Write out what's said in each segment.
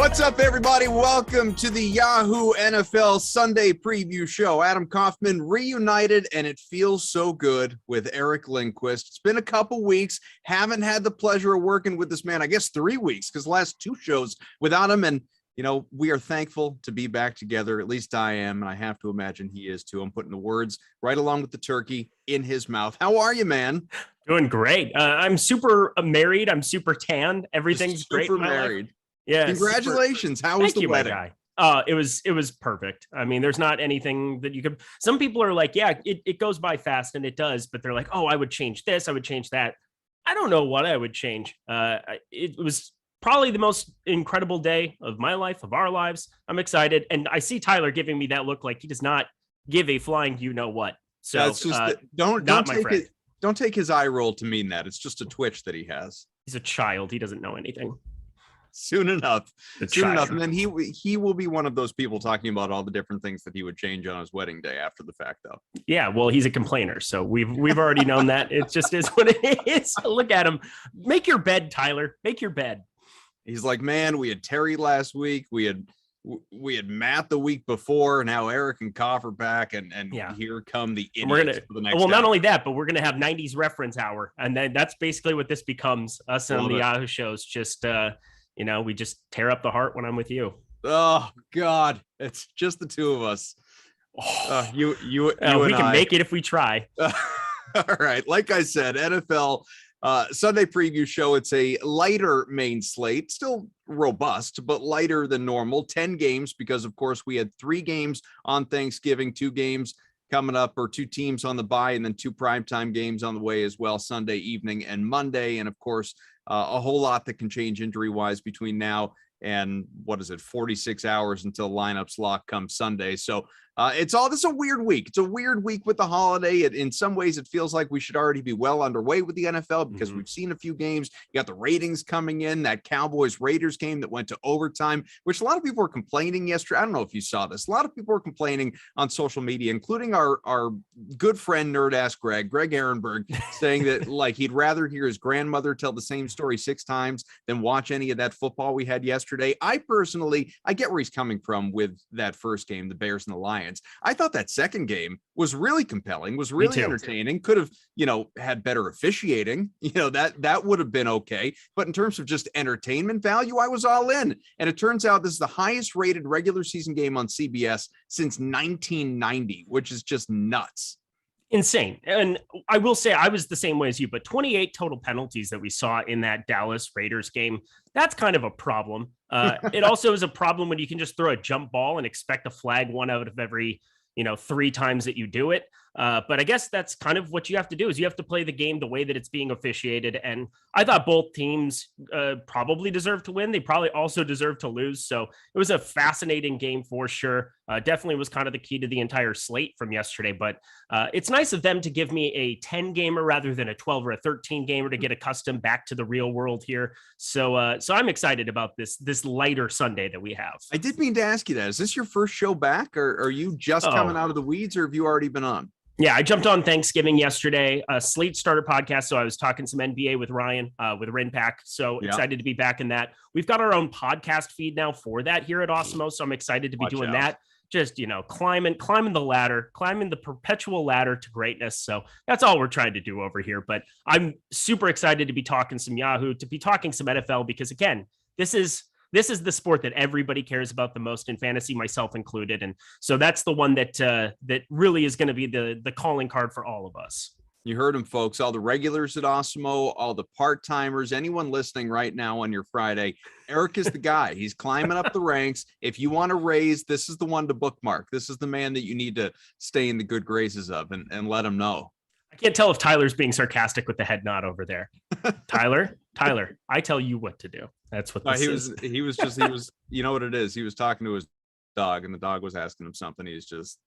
What's up, everybody? Welcome to the Yahoo NFL Sunday Preview Show. Adam Kaufman reunited, and it feels so good with Eric Lindquist. It's been a couple weeks. Haven't had the pleasure of working with this man, I guess 3 weeks, because the last two shows without him. And, you know, we are thankful to be back together. At least I am, and I have to imagine he is too. I'm putting the words right along with the turkey in his mouth. How are you, man? Doing great. I'm super married. I'm super tan. Everything's Super great in my married. life. Yeah. Congratulations. How was the wedding? My guy. It was perfect. I mean, there's not anything that you could. Some people are like, yeah, it goes by fast, and it does, but they're like, oh, I would change this, I would change that. I don't know what I would change. It was probably the most incredible day of my life, of our lives. I'm excited, and I see Tyler giving me that look like he does not give a flying you know what. So that's just don't take his eye roll to mean that. It's just a twitch that he has. He's a child. He doesn't know anything. Soon enough, and then he will be one of those people talking about all the different things that he would change on his wedding day after the fact, though. Yeah, well, he's a complainer, so we've already known that. It just is what it is. Look at him. Make your bed, Tyler. Make your bed. He's like, man, we had Terry last week. We had Matt the week before. Now Eric and Koff are back, and yeah. Here come the idiots for the next not only that, but we're gonna have 90s reference hour, and then that's basically what this becomes. Us on the Yahoo shows, just we just tear up the heart when I'm with you. Oh God, it's just the two of us. You we can make it if we try. All right, like I said, NFL Sunday Preview Show. It's a lighter main slate, still robust, but lighter than normal. 10 games because, of course, we had 3 games on Thanksgiving, 2 games coming up, or 2 teams on the bye, and then 2 primetime games on the way as well, Sunday evening and Monday. And of course, a whole lot that can change injury-wise between now and 46 hours until lineups lock come Sunday. So this is a weird week. It's a weird week with the holiday. In some ways, it feels like we should already be well underway with the NFL because we've seen a few games. You got the ratings coming in, that Cowboys-Raiders game that went to overtime, which a lot of people were complaining yesterday. I don't know if you saw this. A lot of people were complaining on social media, including our good friend, nerd-ass Greg Ehrenberg, saying that like he'd rather hear his grandmother tell the same story 6 times than watch any of that football we had yesterday. I get where he's coming from with that first game, the Bears and the Lions. I thought that second game was really compelling, was really entertaining, could have, had better officiating, that would have been okay. But in terms of just entertainment value, I was all in. And it turns out this is the highest rated regular season game on CBS since 1990, which is just nuts. Insane. And I will say I was the same way as you, but 28 total penalties that we saw in that Dallas Raiders game, that's kind of a problem. It also is a problem when you can just throw a jump ball and expect a flag 1 out of every, 3 times that you do it. But I guess that's kind of what you have to do is you have to play the game the way that it's being officiated. And I thought both teams probably deserve to win. They probably also deserve to lose. So it was a fascinating game for sure. Definitely was kind of the key to the entire slate from yesterday. But it's nice of them to give me a 10 gamer rather than a 12 or a 13 gamer to get accustomed back to the real world here. So I'm excited about this lighter Sunday that we have. I did mean to ask you that. Is this your first show back, or are you just coming out of the weeds, or have you already been on? Yeah, I jumped on Thanksgiving yesterday, Slate Starter podcast. So I was talking some NBA with Ryan, with Rinpack. So excited to be back in that. We've got our own podcast feed now for that here at Awesemo. So I'm excited to be doing that. Just, climbing the ladder, climbing the perpetual ladder to greatness. So that's all we're trying to do over here. But I'm super excited to be talking some Yahoo, to be talking some NFL, because again, this is the sport that everybody cares about the most in fantasy, myself included. And so that's the one that really is going to be the calling card for all of us. You heard them, folks. All the regulars at Awesemo, all the part-timers, anyone listening right now on your Friday, Eric is the guy. He's climbing up the ranks. If you want to raise, this is the one to bookmark. This is the man that you need to stay in the good graces of and let him know. I can't tell if Tyler's being sarcastic with the head nod over there. Tyler, I tell you what to do. That's what this is. He was, you know what it is? He was talking to his dog, and the dog was asking him something. He's just,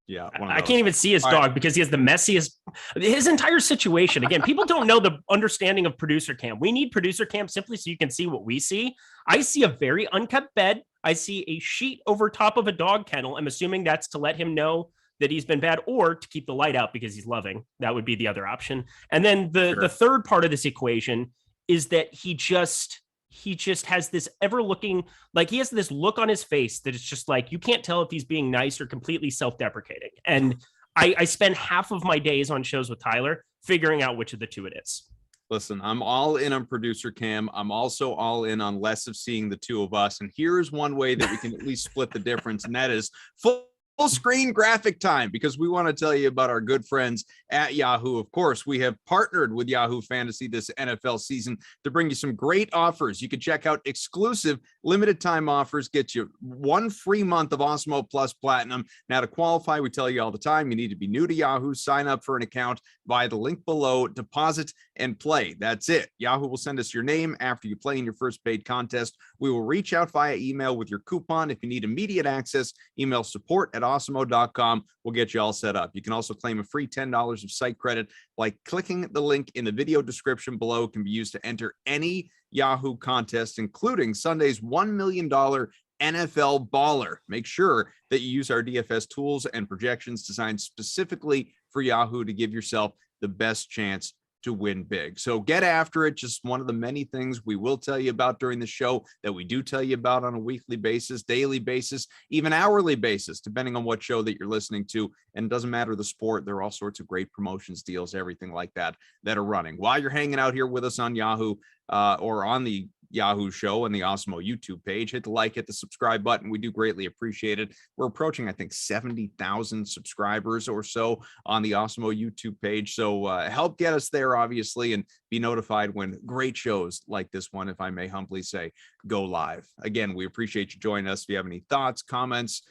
yeah. I can't even see his dog because he has the messiest, his entire situation. Again, people don't know the understanding of producer cam. We need producer cam simply so you can see what we see. I see a very unkept bed. I see a sheet over top of a dog kennel. I'm assuming that's to let him know that he's been bad, or to keep the light out because he's loving. That would be the other option. And then the third part of this equation is that he just he just has this ever looking, like he has this look on his face that it's just like, you can't tell if he's being nice or completely self-deprecating. And I spend half of my days on shows with Tyler figuring out which of the two it is. Listen, I'm all in on producer Cam. I'm also all in on less of seeing the two of us. And here's one way that we can at least split the difference, and that is full screen graphic time, because we want to tell you about our good friends at Yahoo. Of course, we have partnered with Yahoo Fantasy this NFL season to bring you some great offers. You can check out exclusive limited time offers, get you 1 free month of Awesemo Plus Platinum. Now, to qualify, we tell you all the time, you need to be new to Yahoo, sign up for an account via the link below, deposit and play. That's it. Yahoo will send us your name after you play in your first paid contest. We will reach out via email with your coupon. If you need immediate access, email support@awesemo.com. We'll get you all set up. You can also claim a free $10 of site credit by clicking the link in the video description below. It can be used to enter any Yahoo contest, including Sunday's $1 million NFL Baller. Make sure that you use our DFS tools and projections designed specifically for Yahoo to give yourself the best chance to win big. So get after it. Just one of the many things we will tell you about during the show that we do tell you about on a weekly basis, daily basis, even hourly basis, depending on what show that you're listening to. And it doesn't matter the sport. There are all sorts of great promotions, deals, everything like that are running. While you're hanging out here with us on Yahoo or on the Yahoo show and the Awesemo YouTube page, hit the like, hit the subscribe button. We do greatly appreciate it. We're approaching, I think, 70,000 subscribers or so on the Awesemo YouTube page. So help get us there, obviously, and be notified when great shows like this one, if I may humbly say, go live. Again, we appreciate you joining us. If you have any thoughts, comments,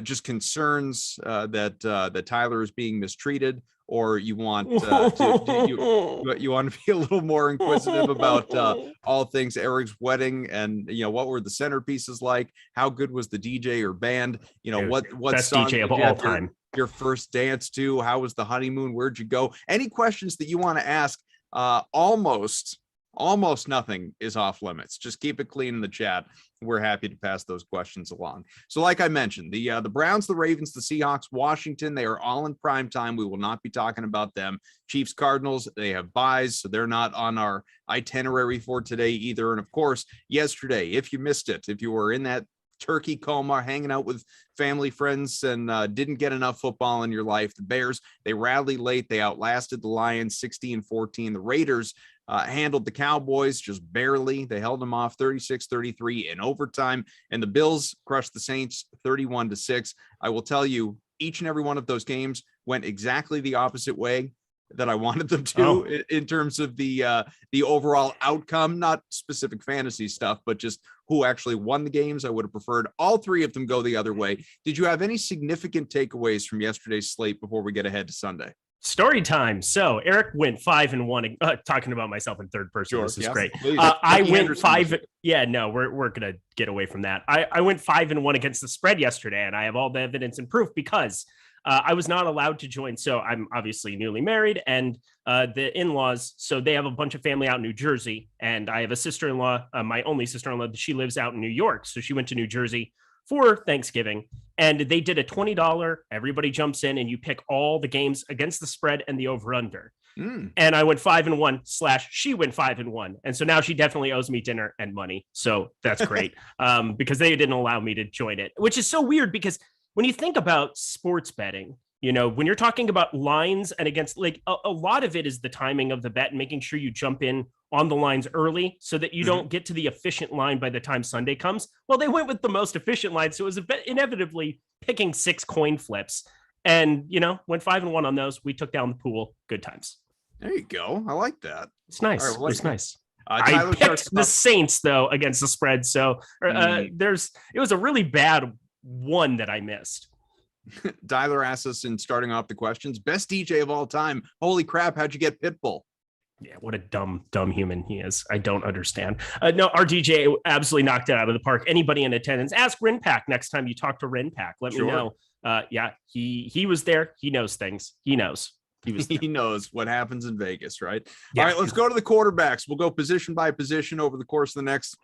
just concerns that Tyler is being mistreated, or you want you want to be a little more inquisitive about all things Eric's wedding, and what were the centerpieces like? How good was the DJ or band? What best song DJ of all time? Your first dance to? How was the honeymoon? Where'd you go? Any questions that you want to ask? Almost nothing is off limits. Just keep it clean in the chat. We're happy to pass those questions along. So like I mentioned, the Browns, the Ravens, the Seahawks, Washington, they are all in prime time. We will not be talking about them. Chiefs, Cardinals, they have buys, so they're not on our itinerary for today either. And of course, yesterday, if you missed it, if you were in that turkey coma, hanging out with family, friends, and didn't get enough football in your life, the Bears, they rallied late. They outlasted the Lions 16-14. The Raiders handled the Cowboys just barely. They held them off 36-33 in overtime, and the Bills crushed the Saints 31-6. I will tell you, each and every one of those games went exactly the opposite way that I wanted them to in terms of the overall outcome, not specific fantasy stuff, but just who actually won the games. I would have preferred all three of them go the other way. Did you have any significant takeaways from yesterday's slate before we get ahead to Sunday? Story time. So Eric went 5-1. Talking about myself in third person. Sure, this is great. I went 5. Yeah, no, we're gonna get away from that. I went 5-1 against the spread yesterday, and I have all the evidence and proof because I was not allowed to join. So I'm obviously newly married, and the in-laws, so they have a bunch of family out in New Jersey, and I have a sister-in-law, my only sister-in-law. She lives out in New York, so she went to New Jersey for Thanksgiving, and they did a $20. Everybody jumps in, and you pick all the games against the spread and the over/under. And I went 5-1 / she went 5-1, and so now she definitely owes me dinner and money. So that's great, because they didn't allow me to join it, which is so weird because when you think about sports betting, when you're talking about lines and against, like a lot of it is the timing of the bet and making sure you jump in on the lines early so that you don't get to the efficient line by the time Sunday comes. Well, they went with the most efficient line. So it was inevitably picking 6 coin flips, and, went 5-1 on those. We took down the pool. Good times. There you go. I like that. It's nice. Right, well, it's nice. I picked the Saints though against the spread. So it was a really bad one that I missed. Tyler asks us in starting off the questions, best DJ of all time. Holy crap. How'd you get Pitbull? Yeah, what a dumb human he is. I don't understand. No, our DJ absolutely knocked it out of the park. Anybody in attendance, ask Rinpack next time you talk to Rinpack. Let me know. Yeah, he was there. He knows things. He knows. He knows what happens in Vegas, right? Yeah. All right, let's go to the quarterbacks. We'll go position by position over the course of the next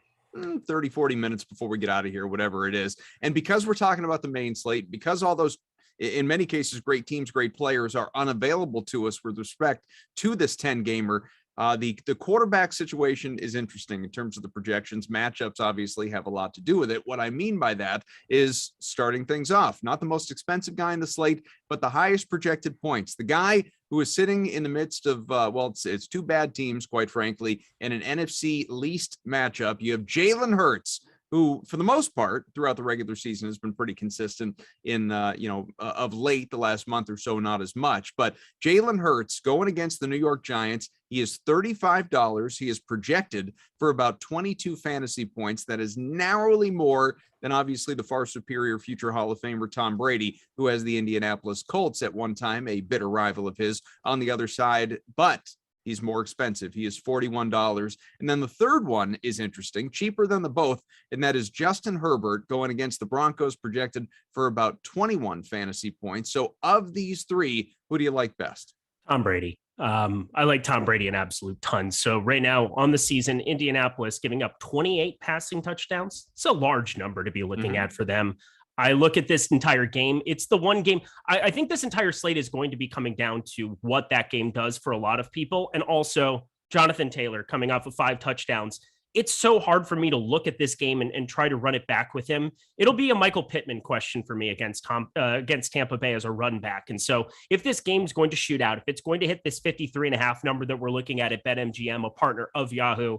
30, 40 minutes before we get out of here, whatever it is. And because we're talking about the main slate, because all those, in many cases, great teams, great players are unavailable to us with respect to this 10 gamer, The quarterback situation is interesting in terms of the projections. Matchups obviously have a lot to do with it. What I mean by that is starting things off, not the most expensive guy in the slate, but the highest projected points. The guy who is sitting in the midst of, it's two bad teams, quite frankly, in an NFC least matchup. You have Jalen Hurts, who for the most part throughout the regular season has been pretty consistent in, of late, the last month or so, not as much. But Jalen Hurts going against the New York Giants, he is $35. He is projected for about 22 fantasy points. That is narrowly more than obviously the far superior future Hall of Famer Tom Brady, who has the Indianapolis Colts at one time, a bitter rival of his, on the other side. But he's more expensive. He is $41. And then the third one is interesting, cheaper than the both, and that is Justin Herbert going against the Broncos, projected for about 21 fantasy points. So of these three, who do you like best? Tom Brady. I like Tom Brady an absolute ton. So right now on the season, Indianapolis giving up 28 passing touchdowns. It's a large number to be looking at for them. I look at this entire game. It's the one game. I think this entire slate is going to be coming down to what that game does for a lot of people. And also Jonathan Taylor coming off of 5 touchdowns. It's so hard for me to look at this game and try to run it back with him. It'll be a Michael Pittman question for me against Tampa Bay as a run back. And so if this game's going to shoot out, if it's going to hit this 53.5 number that we're looking at BetMGM, a partner of Yahoo,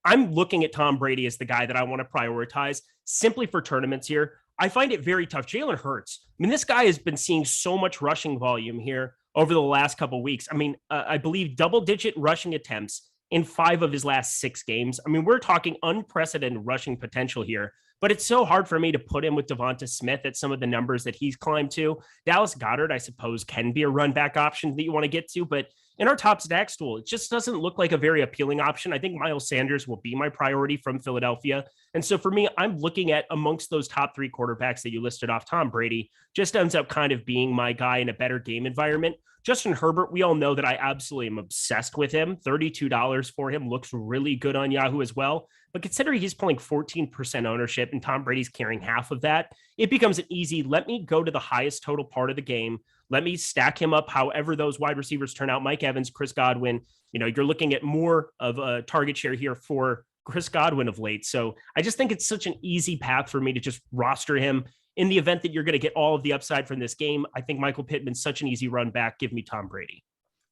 I'm looking at Tom Brady as the guy that I want to prioritize simply for tournaments here. I find it very tough. Jalen Hurts, I mean, this guy has been seeing so much rushing volume here over the last couple of weeks. I mean, I believe double-digit rushing attempts in 5 of his last 6 games. I mean, we're talking unprecedented rushing potential here, but it's so hard for me to put him with Devonta Smith at some of the numbers that he's climbed to. Dallas Goedert, I suppose, can be a run back option that you want to get to, but in our top stacks tool, it just doesn't look like a very appealing option. I think Miles Sanders will be my priority from Philadelphia. And so for me, I'm looking at amongst those top 3 quarterbacks that you listed off, Tom Brady just ends up kind of being my guy in a better game environment. Justin Herbert, we all know that I absolutely am obsessed with him. $32 for him looks really good on Yahoo as well. But considering he's pulling 14% ownership and Tom Brady's carrying half of that, it becomes an easy, let me go to the highest total part of the game. Let me stack him up however those wide receivers turn out. Mike Evans, Chris Godwin, you're looking at more of a target share here for Chris Godwin of late. So I just think it's such an easy path for me to just roster him. In the event that you're going to get all of the upside from this game, I think Michael Pittman's such an easy run back. Give me Tom Brady.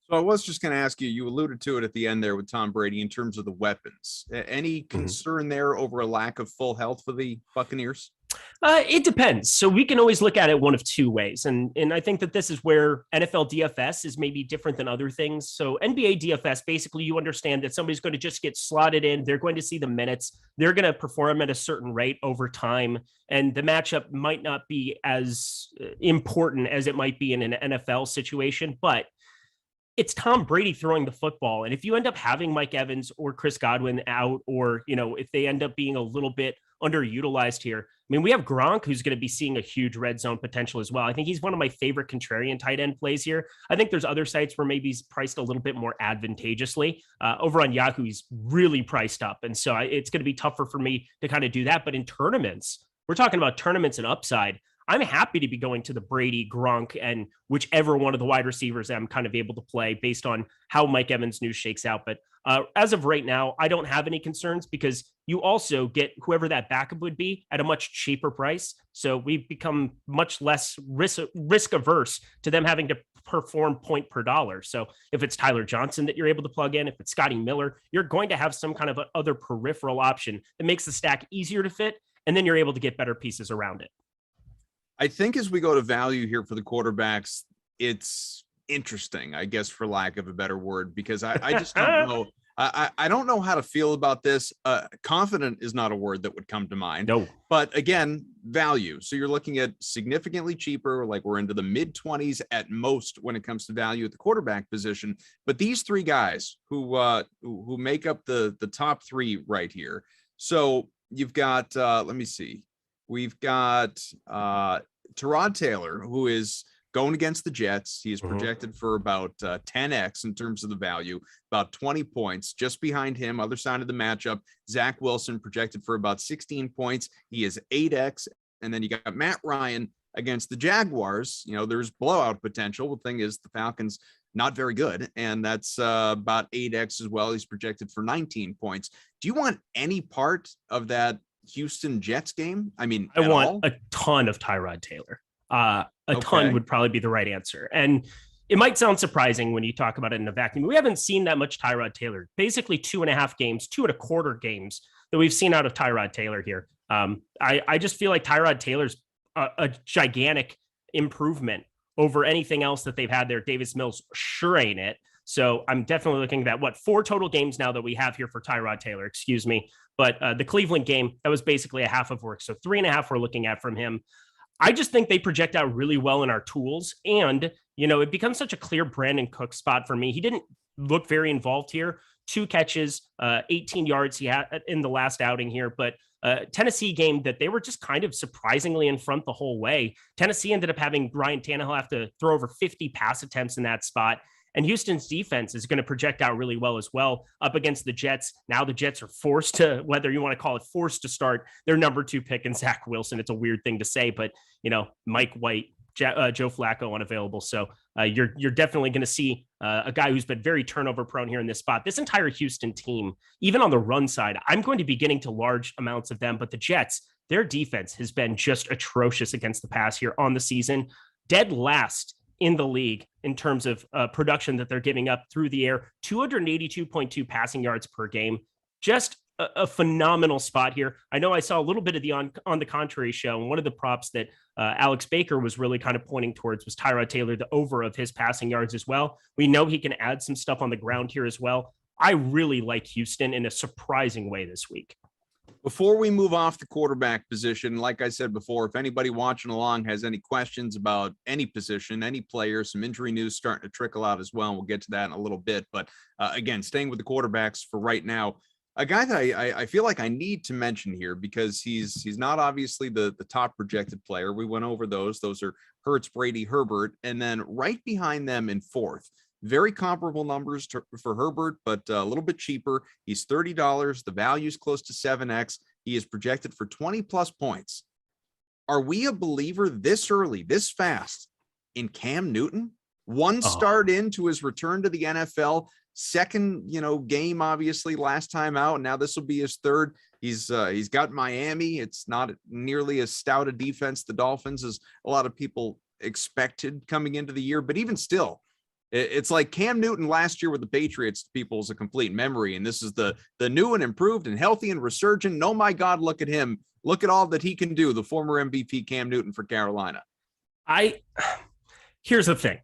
So I was just going to ask you, you alluded to it at the end there with Tom Brady in terms of the weapons. Any concern there over a lack of full health for the Buccaneers? It depends. So we can always look at it one of 2 ways. And I think that this is where NFL DFS is maybe different than other things. So NBA DFS, basically you understand that somebody's going to just get slotted in. They're going to see the minutes. They're going to perform at a certain rate over time. And the matchup might not be as important as it might be in an NFL situation, but it's Tom Brady throwing the football. And if you end up having Mike Evans or Chris Godwin out, or, if they end up being a little bit underutilized here, I mean, we have Gronk, who's going to be seeing a huge red zone potential as well. I think he's one of my favorite contrarian tight end plays here. I think there's other sites where maybe he's priced a little bit more advantageously. Over on Yahoo, he's really priced up. And so it's going to be tougher for me to kind of do that. But in tournaments, we're talking about tournaments and upside. I'm happy to be going to the Brady, Gronk, and whichever one of the wide receivers I'm kind of able to play based on how Mike Evans' news shakes out. But as of right now, I don't have any concerns because you also get whoever that backup would be at a much cheaper price. So we've become much less risk averse to them having to perform point per dollar. So if it's Tyler Johnson that you're able to plug in, if it's Scotty Miller, you're going to have some kind of other peripheral option that makes the stack easier to fit. And then you're able to get better pieces around it. I think as we go to value here for the quarterbacks, it's interesting, I guess, for lack of a better word, because I just don't know. I don't know how to feel about this. Confident is not a word that would come to mind. No. But again, value. So you're looking at significantly cheaper, like we're into the mid 20s at most when it comes to value at the quarterback position. But these 3 guys who make up the top 3 right here. So you've got, let me see. We've got Tyrod Taylor, who is going against the Jets. He is projected for about 10x in terms of the value, about 20 points. Just behind him, other side of the matchup, Zach Wilson projected for about 16 points. He is 8x. And then you got Matt Ryan against the Jaguars. There's blowout potential. The thing is, the Falcons not very good. And that's about 8x as well. He's projected for 19 points. Do you want any part of that Houston Jets game? I mean, I want a ton of Tyrod Taylor. A ton would probably be the right answer. And it might sound surprising when you talk about it in a vacuum. We haven't seen that much Tyrod Taylor, basically 2.5 games, 2.25 games that we've seen out of Tyrod Taylor here. I just feel like Tyrod Taylor's a gigantic improvement over anything else that they've had there. Davis Mills sure ain't it. So I'm definitely looking at that. 4 total games now that we have here for Tyrod Taylor, excuse me. But the Cleveland game, that was basically a half of work. So 3.5 we're looking at from him. I just think they project out really well in our tools. And, it becomes such a clear Brandon Cook spot for me. He didn't look very involved here. 2 catches, 18 yards he had in the last outing here. But Tennessee game that they were just kind of surprisingly in front the whole way. Tennessee ended up having Ryan Tannehill have to throw over 50 pass attempts in that spot. And Houston's defense is going to project out really well as well up against the Jets. Now the Jets are forced to, whether you want to call it forced to start their number 2 pick in Zach Wilson. It's a weird thing to say, but Mike White, Joe Flacco unavailable. So you're definitely going to see a guy who's been very turnover prone here in this spot. This entire Houston team, even on the run side, I'm going to be getting to large amounts of them, but the Jets, their defense has been just atrocious against the pass here on the season. Dead last in the league in terms of production that they're giving up through the air, 282.2 passing yards per game. Just a phenomenal spot here. I know I saw a little bit of the on the contrary show, and one of the props that Alex Baker was really kind of pointing towards was Tyrod Taylor, the over of his passing yards as well. We know he can add some stuff on the ground here as well. I really like Houston in a surprising way this week. Before we move off the quarterback position, like I said before, if anybody watching along has any questions about any position, any player, some injury news starting to trickle out as well. We'll get to that in a little bit. But again, staying with the quarterbacks for right now, a guy that I feel like I need to mention here because he's not obviously the top projected player. We went over those. Those are Hurts, Brady, Herbert, and then right behind them in 4th. Very comparable numbers for Herbert, but a little bit cheaper. He's $30. The value is close to 7x. He is projected for 20 plus points. Are we a believer this early, this fast in Cam Newton? One start into his return to the NFL, second, game, obviously last time out. Now this will be his 3rd. He's got Miami. It's not nearly as stout a defense, the Dolphins, as a lot of people expected coming into the year, but even still, it's like Cam Newton last year with the Patriots, people is a complete memory. And this is the new and improved and healthy and resurgent. Oh my God, look at him. Look at all that he can do. The former MVP Cam Newton for Carolina. Here's the thing.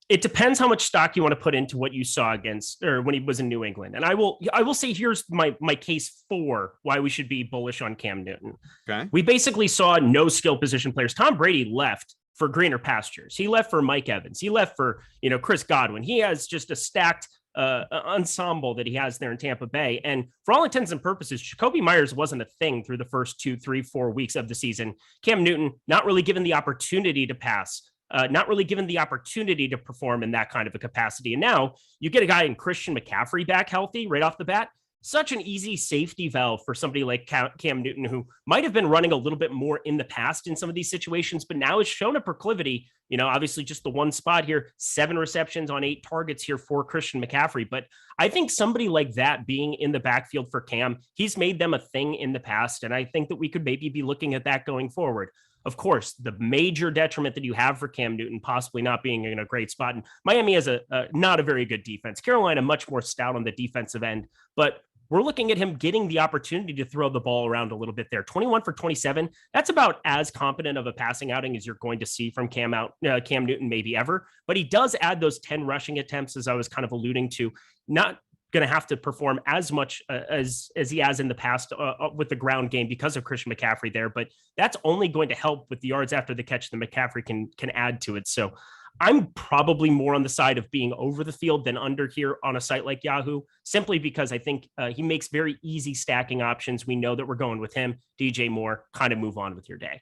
It depends how much stock you want to put into what you saw against or when he was in New England. And I will say, here's my case for why we should be bullish on Cam Newton. Okay. We basically saw no skill position players. Tom Brady left for greener pastures. He left for Mike Evans. He left for, Chris Godwin. He has just a stacked ensemble that he has there in Tampa Bay. And for all intents and purposes, Jacoby Myers wasn't a thing through the first 2, 3, 4 weeks of the season. Cam Newton, not really given the opportunity to pass, not really given the opportunity to perform in that kind of a capacity. And now you get a guy in Christian McCaffrey back healthy right off the bat. Such an easy safety valve for somebody like Cam Newton, who might have been running a little bit more in the past in some of these situations, but now has shown a proclivity, obviously just the one spot here, 7 receptions on 8 targets here for Christian McCaffrey. But I think somebody like that being in the backfield for Cam, he's made them a thing in the past. And I think that we could maybe be looking at that going forward. Of course, the major detriment that you have for Cam Newton possibly not being in a great spot. And Miami has not a very good defense. Carolina much more stout on the defensive end, but we're looking at him getting the opportunity to throw the ball around a little bit there. 21 for 27. That's about as competent of a passing outing as you're going to see from Cam Newton maybe ever. But he does add those 10 rushing attempts, as I was kind of alluding to. Not going to have to perform as much as he has in the past with the ground game because of Christian McCaffrey there. But that's only going to help with the yards after the catch that McCaffrey can add to it. So I'm probably more on the side of being over the field than under here on a site like Yahoo, simply because I think he makes very easy stacking options. We know that we're going with him. DJ Moore, kind of move on with your day.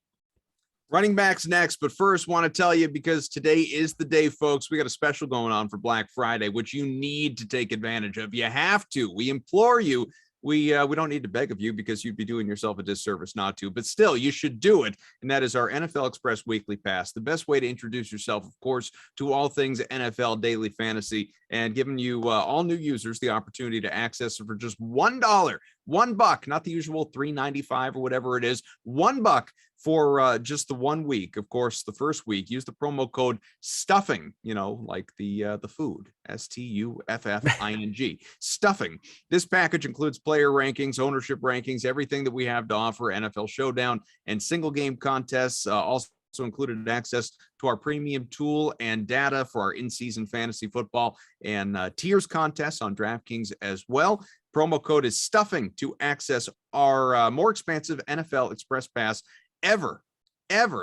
Running backs next, but first want to tell you, because today is the day, folks, we got a special going on for Black Friday, which you need to take advantage of. You have to. We implore you. we don't need to beg of you because you'd be doing yourself a disservice not to, but still you should do it. And that is our NFL Express Weekly Pass, the best way to introduce yourself, of course, to all things NFL daily fantasy, and giving you all new users the opportunity to access it for just $1, $1, not the usual $3.95 or whatever it is, $1 for just the 1 week. Of course, the first week, use the promo code stuffing, like the food, STUFFING, stuffing. This package includes player rankings, ownership rankings, everything that we have to offer, NFL Showdown and single game contests, also included access to our premium tool and data for our in-season fantasy football and tiers contests on DraftKings as well. Promo code is stuffing to access our more expansive NFL Express Pass ever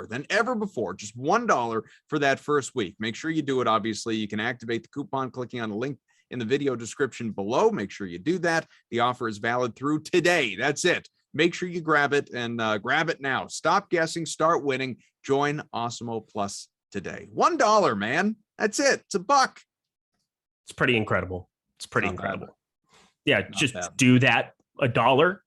than ever before. Just $1 for that first week. Make sure you do it. Obviously, you can activate the coupon clicking on the link in the video description below. Make sure you do that. The offer is valid through today. That's it. Make sure you grab it and grab it now. Stop guessing, start winning. Join Awesemo Plus today. $1, man. That's it. It's $1. It's pretty incredible. It's pretty incredible. Bad. Yeah, Not just bad. do that. $1.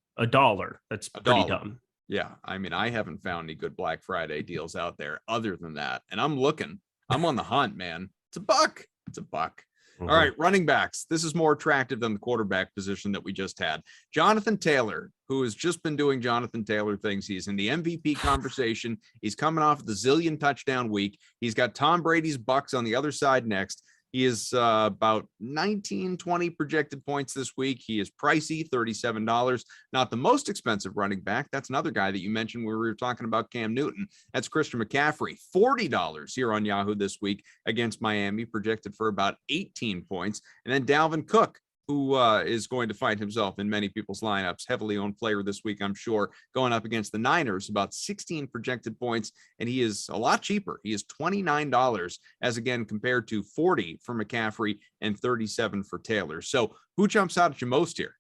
That's pretty dumb. Yeah, I mean, I haven't found any good Black Friday deals out there other than that. And I'm looking. I'm on the hunt, man. It's $1. It's $1. Mm-hmm. All right, running backs. This is more attractive than the quarterback position that we just had. Jonathan Taylor, who has just been doing Jonathan Taylor things. He's in the MVP conversation. He's coming off the zillion touchdown week. He's got Tom Brady's Bucks on the other side next. He is about 19, 20 projected points this week. He is pricey, $37. Not the most expensive running back. That's another guy that you mentioned when we were talking about Cam Newton. That's Christian McCaffrey, $40 here on Yahoo this week against Miami, projected for about 18 points. And then Dalvin Cook, who is going to find himself in many people's lineups, heavily owned player this week, I'm sure, going up against the Niners, about 16 projected points, and he is a lot cheaper. He is $29, as again compared to 40 for McCaffrey and 37 for Taylor. So who jumps out at you most here?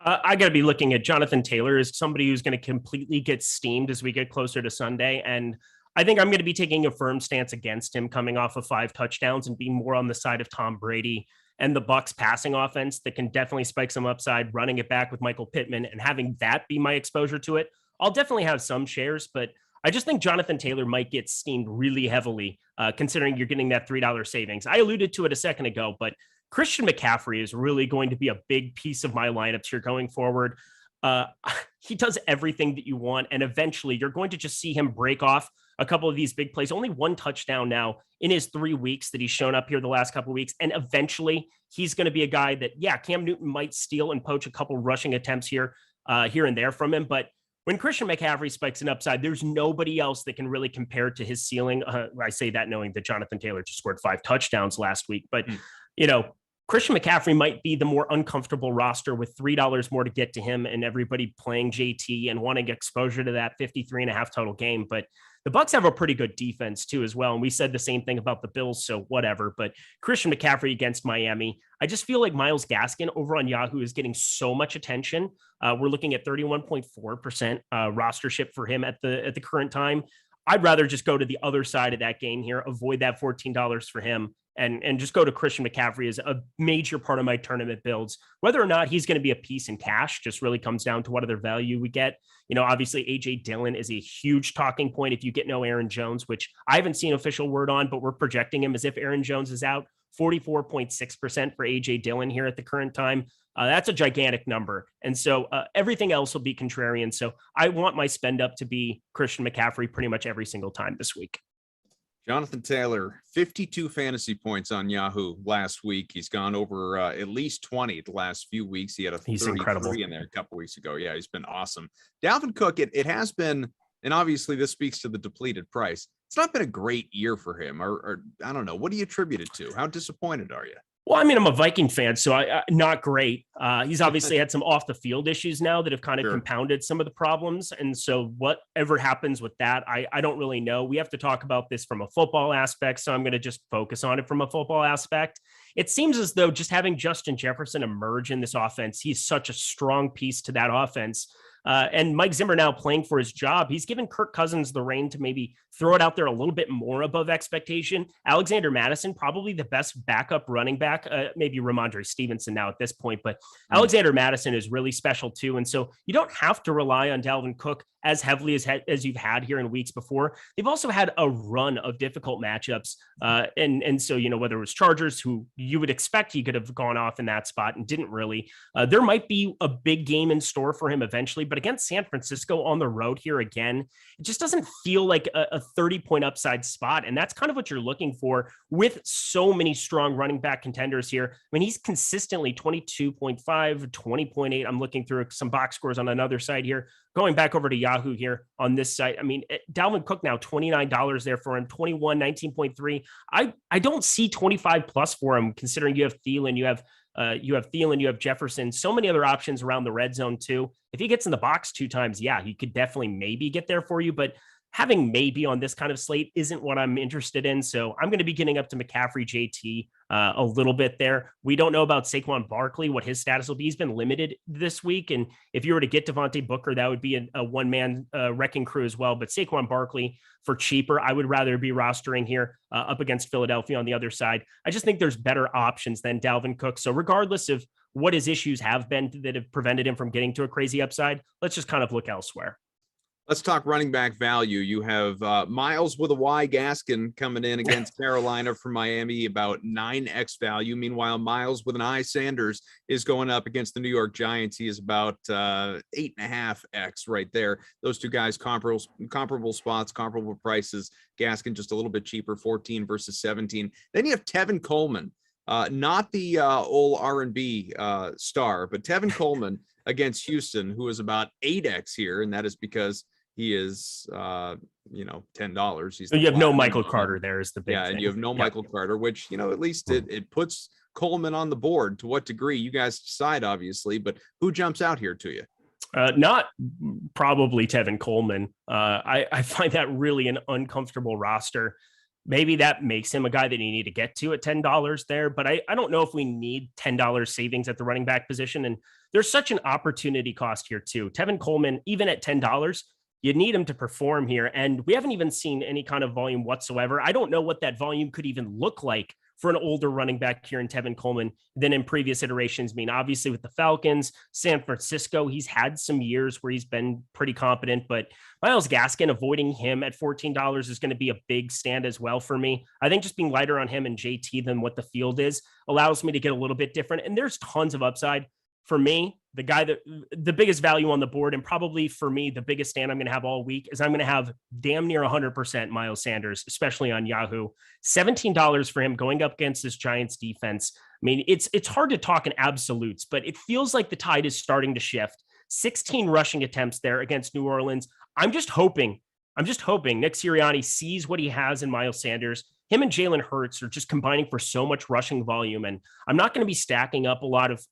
I got to be looking at Jonathan Taylor as somebody who's going to completely get steamed as we get closer to Sunday, and I think I'm going to be taking a firm stance against him coming off of 5 touchdowns and being more on the side of Tom Brady and the Bucks passing offense that can definitely spike some upside, running it back with Michael Pittman and having that be my exposure to it. I'll definitely have some shares, but I just think Jonathan Taylor might get steamed really heavily, considering you're getting that $3 savings. I alluded to it a second ago, but Christian McCaffrey is really going to be a big piece of my lineups here going forward. He does everything that you want, and eventually you're going to just see him break off a couple of these big plays. Only 1 touchdown now in his 3 weeks that he's shown up here the last couple of weeks, and eventually he's going to be a guy that, yeah, Cam Newton might steal and poach a couple rushing attempts here and there from him, but when Christian McCaffrey spikes an upside, there's nobody else that can really compare to his ceiling. I say that knowing that Jonathan Taylor just scored 5 touchdowns last week, but Christian McCaffrey might be the more uncomfortable roster with $3 more to get to him and everybody playing JT and wanting exposure to that 53.5 total game. But the Bucks have a pretty good defense too, as well. And we said the same thing about the Bills. So whatever, but Christian McCaffrey against Miami, I just feel like Myles Gaskin over on Yahoo is getting so much attention. We're looking at 31.4% rostership for him at the current time. I'd rather just go to the other side of that game here, avoid that $14 for him, and just go to Christian McCaffrey as a major part of my tournament builds. Whether or not he's going to be a piece in cash just really comes down to what other value we get. Obviously AJ Dillon is a huge talking point if you get no Aaron Jones, which I haven't seen official word on, but we're projecting him as if Aaron Jones is out. 44.6% for AJ Dillon here at the current time. That's a gigantic number. And so everything else will be contrarian. So I want my spend up to be Christian McCaffrey pretty much every single time this week. Jonathan Taylor, 52 fantasy points on Yahoo last week. He's gone over at least 20 the last few weeks. He had a 33 in there a couple weeks ago. Yeah, he's been awesome. Dalvin Cook, it has been, and obviously this speaks to the depleted price. It's not been a great year for him, or I don't know. What do you attribute it to? How disappointed are you? Well, I mean, I'm a Viking fan, so I not great. He's obviously had some off the field issues now that have kind of compounded some of the problems. And so whatever happens with that, I don't really know. We have to talk about this from a football aspect. So I'm going to just focus on it from a football aspect. It seems as though just having Justin Jefferson emerge in this offense, he's such a strong piece to that offense. And Mike Zimmer now playing for his job. He's given Kirk Cousins the reign to maybe throw it out there a little bit more above expectation. Alexander Mattison, probably the best backup running back, maybe Ramondre Stevenson now at this point, but Alexander Mattison is really special too. And so you don't have to rely on Dalvin Cook as heavily as you've had here in weeks before. They've also had a run of difficult matchups. And so, whether it was Chargers, who you would expect he could have gone off in that spot and didn't really, there might be a big game in store for him eventually, but against San Francisco on the road here again, it just doesn't feel like a 30-point upside spot. And that's kind of what you're looking for with so many strong running back contenders here. I mean, he's consistently 22.5, 20.8. I'm looking through some box scores on another side here. Going back over to Yahoo here on this site, I mean, Dalvin Cook now $29 there for him, 21, 19.3. I don't see 25 plus for him, considering you have Thielen, you have Jefferson, so many other options around the red zone too. If he gets in the box 2 times, yeah, he could definitely maybe get there for you, but having maybe on this kind of slate isn't what I'm interested in. So I'm going to be getting up to McCaffrey, JT a little bit there. We don't know about Saquon Barkley, what his status will be. He's been limited this week. And if you were to get Devontae Booker, that would be a one-man wrecking crew as well. But Saquon Barkley for cheaper, I would rather be rostering here up against Philadelphia on the other side. I just think there's better options than Dalvin Cook. So regardless of what his issues have been that have prevented him from getting to a crazy upside, let's just kind of look elsewhere. Let's talk running back value. You have Miles with a Y Gaskin coming in against Carolina from Miami, about 9x value. Meanwhile, Miles with an I Sanders is going up against the New York Giants. He is about 8.5x right there. Those two guys, comparable spots, comparable prices. Gaskin just a little bit cheaper, 14 versus 17. Then you have Tevin Coleman, not the old R&B star, but Tevin Coleman against Houston, who is about 8x here, and that is because he is, $10. You have no Michael Carter. There is the big thing. And you have no Michael Carter, which, at least it puts Coleman on the board. To what degree, you guys decide, obviously, but who jumps out here to you? Not probably Tevin Coleman. I find that really an uncomfortable roster. Maybe that makes him a guy that you need to get to at $10 there, but I don't know if we need $10 savings at the running back position. And there's such an opportunity cost here too. Tevin Coleman, even at $10, you need him to perform here. And we haven't even seen any kind of volume whatsoever. I don't know what that volume could even look like for an older running back here in Tevin Coleman than in previous iterations. I mean, obviously with the Falcons, San Francisco, he's had some years where he's been pretty competent, but Myles Gaskin, avoiding him at $14 is going to be a big stand as well for me. I think just being lighter on him and JT than what the field is allows me to get a little bit different. And there's tons of upside. For me, the guy that the biggest value on the board, and probably for me, the biggest stand I'm going to have all week is I'm going to have damn near 100% Miles Sanders, especially on Yahoo. $17 for him going up against this Giants defense. I mean, it's hard to talk in absolutes, but it feels like the tide is starting to shift. 16 rushing attempts there against New Orleans. I'm just hoping Nick Sirianni sees what he has in Miles Sanders. Him and Jalen Hurts are just combining for so much rushing volume. And I'm not going to be stacking up a lot of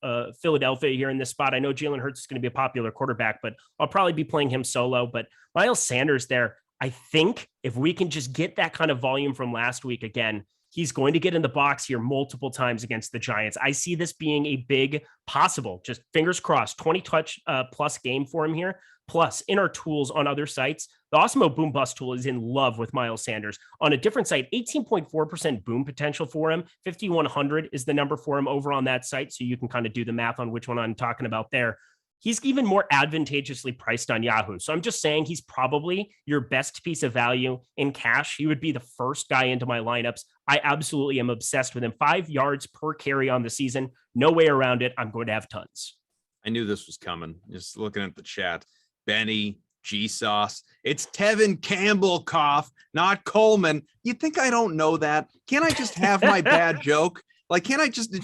Philadelphia here in this spot. I know Jalen Hurts is going to be a popular quarterback, but I'll probably be playing him solo. But Miles Sanders there, I think if we can just get that kind of volume from last week again, he's going to get in the box here multiple times against the Giants. I see this being a big possible, just fingers crossed, 20 touch plus game for him here. Plus, in our tools on other sites, the Awesemo Boom Bust tool is in love with Miles Sanders. On a different site, 18.4% boom potential for him. 5,100 is the number for him over on that site, so you can kind of do the math on which one I'm talking about there. He's even more advantageously priced on Yahoo. So I'm just saying he's probably your best piece of value in cash. He would be the first guy into my lineups. I absolutely am obsessed with him. 5 yards per carry on the season. No way around it. I'm going to have tons. I knew this was coming. Just looking at the chat. Benny, G-Sauce. It's Tevin Campbell, Koff, not Coleman. You think I don't know that? Can't I just have my bad joke? Like, can I just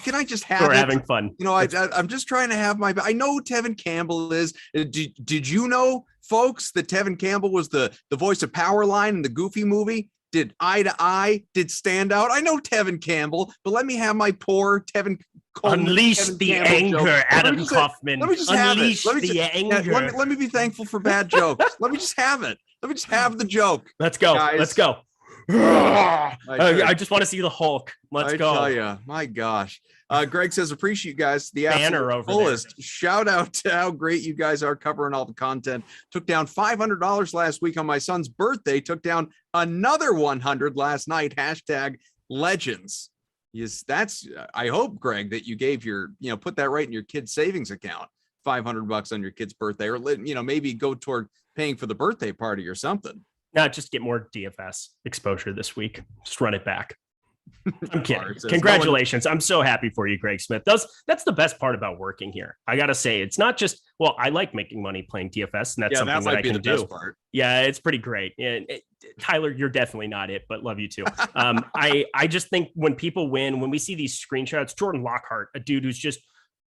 have We're it? having fun. I'm just trying to have I know who Tevin Campbell is. Did you know, folks, that Tevin Campbell was the voice of Powerline in the Goofy movie? Did Eye to Eye? Did Stand Out? I know Tevin Campbell, but let me have my poor Tevin Coleman. Unleash Tevin the Campbell anger, joke. Adam Kaufman. Let me just Unleash have it. anger. Let me be thankful for bad jokes. Let me just have it. Let me just have the joke. Let's go. Guys. Let's go. I just want to see the Hulk. Let's go. I tell you, my gosh. Greg says, appreciate you guys. The Banner absolute over fullest. there. Shout out to how great you guys are covering all the content. Took down $500 last week on my son's birthday. Took down another 100 last night. Hashtag legends. Yes, I hope, Greg, that you gave put that right in your kid's savings account. $500 on your kid's birthday, or maybe go toward paying for the birthday party or something. No, just get more DFS exposure this week. Just run it back. I'm kidding. Says, Congratulations. I'm so happy for you, Greg Smith. That's the best part about working here. I got to say, it's not just, I like making money playing DFS, and that's something that I can do. Part. Yeah, it's pretty great. And Tyler, you're definitely not it, but love you too. I just think when people win, when we see these screenshots, Jordan Lockhart, a dude who's just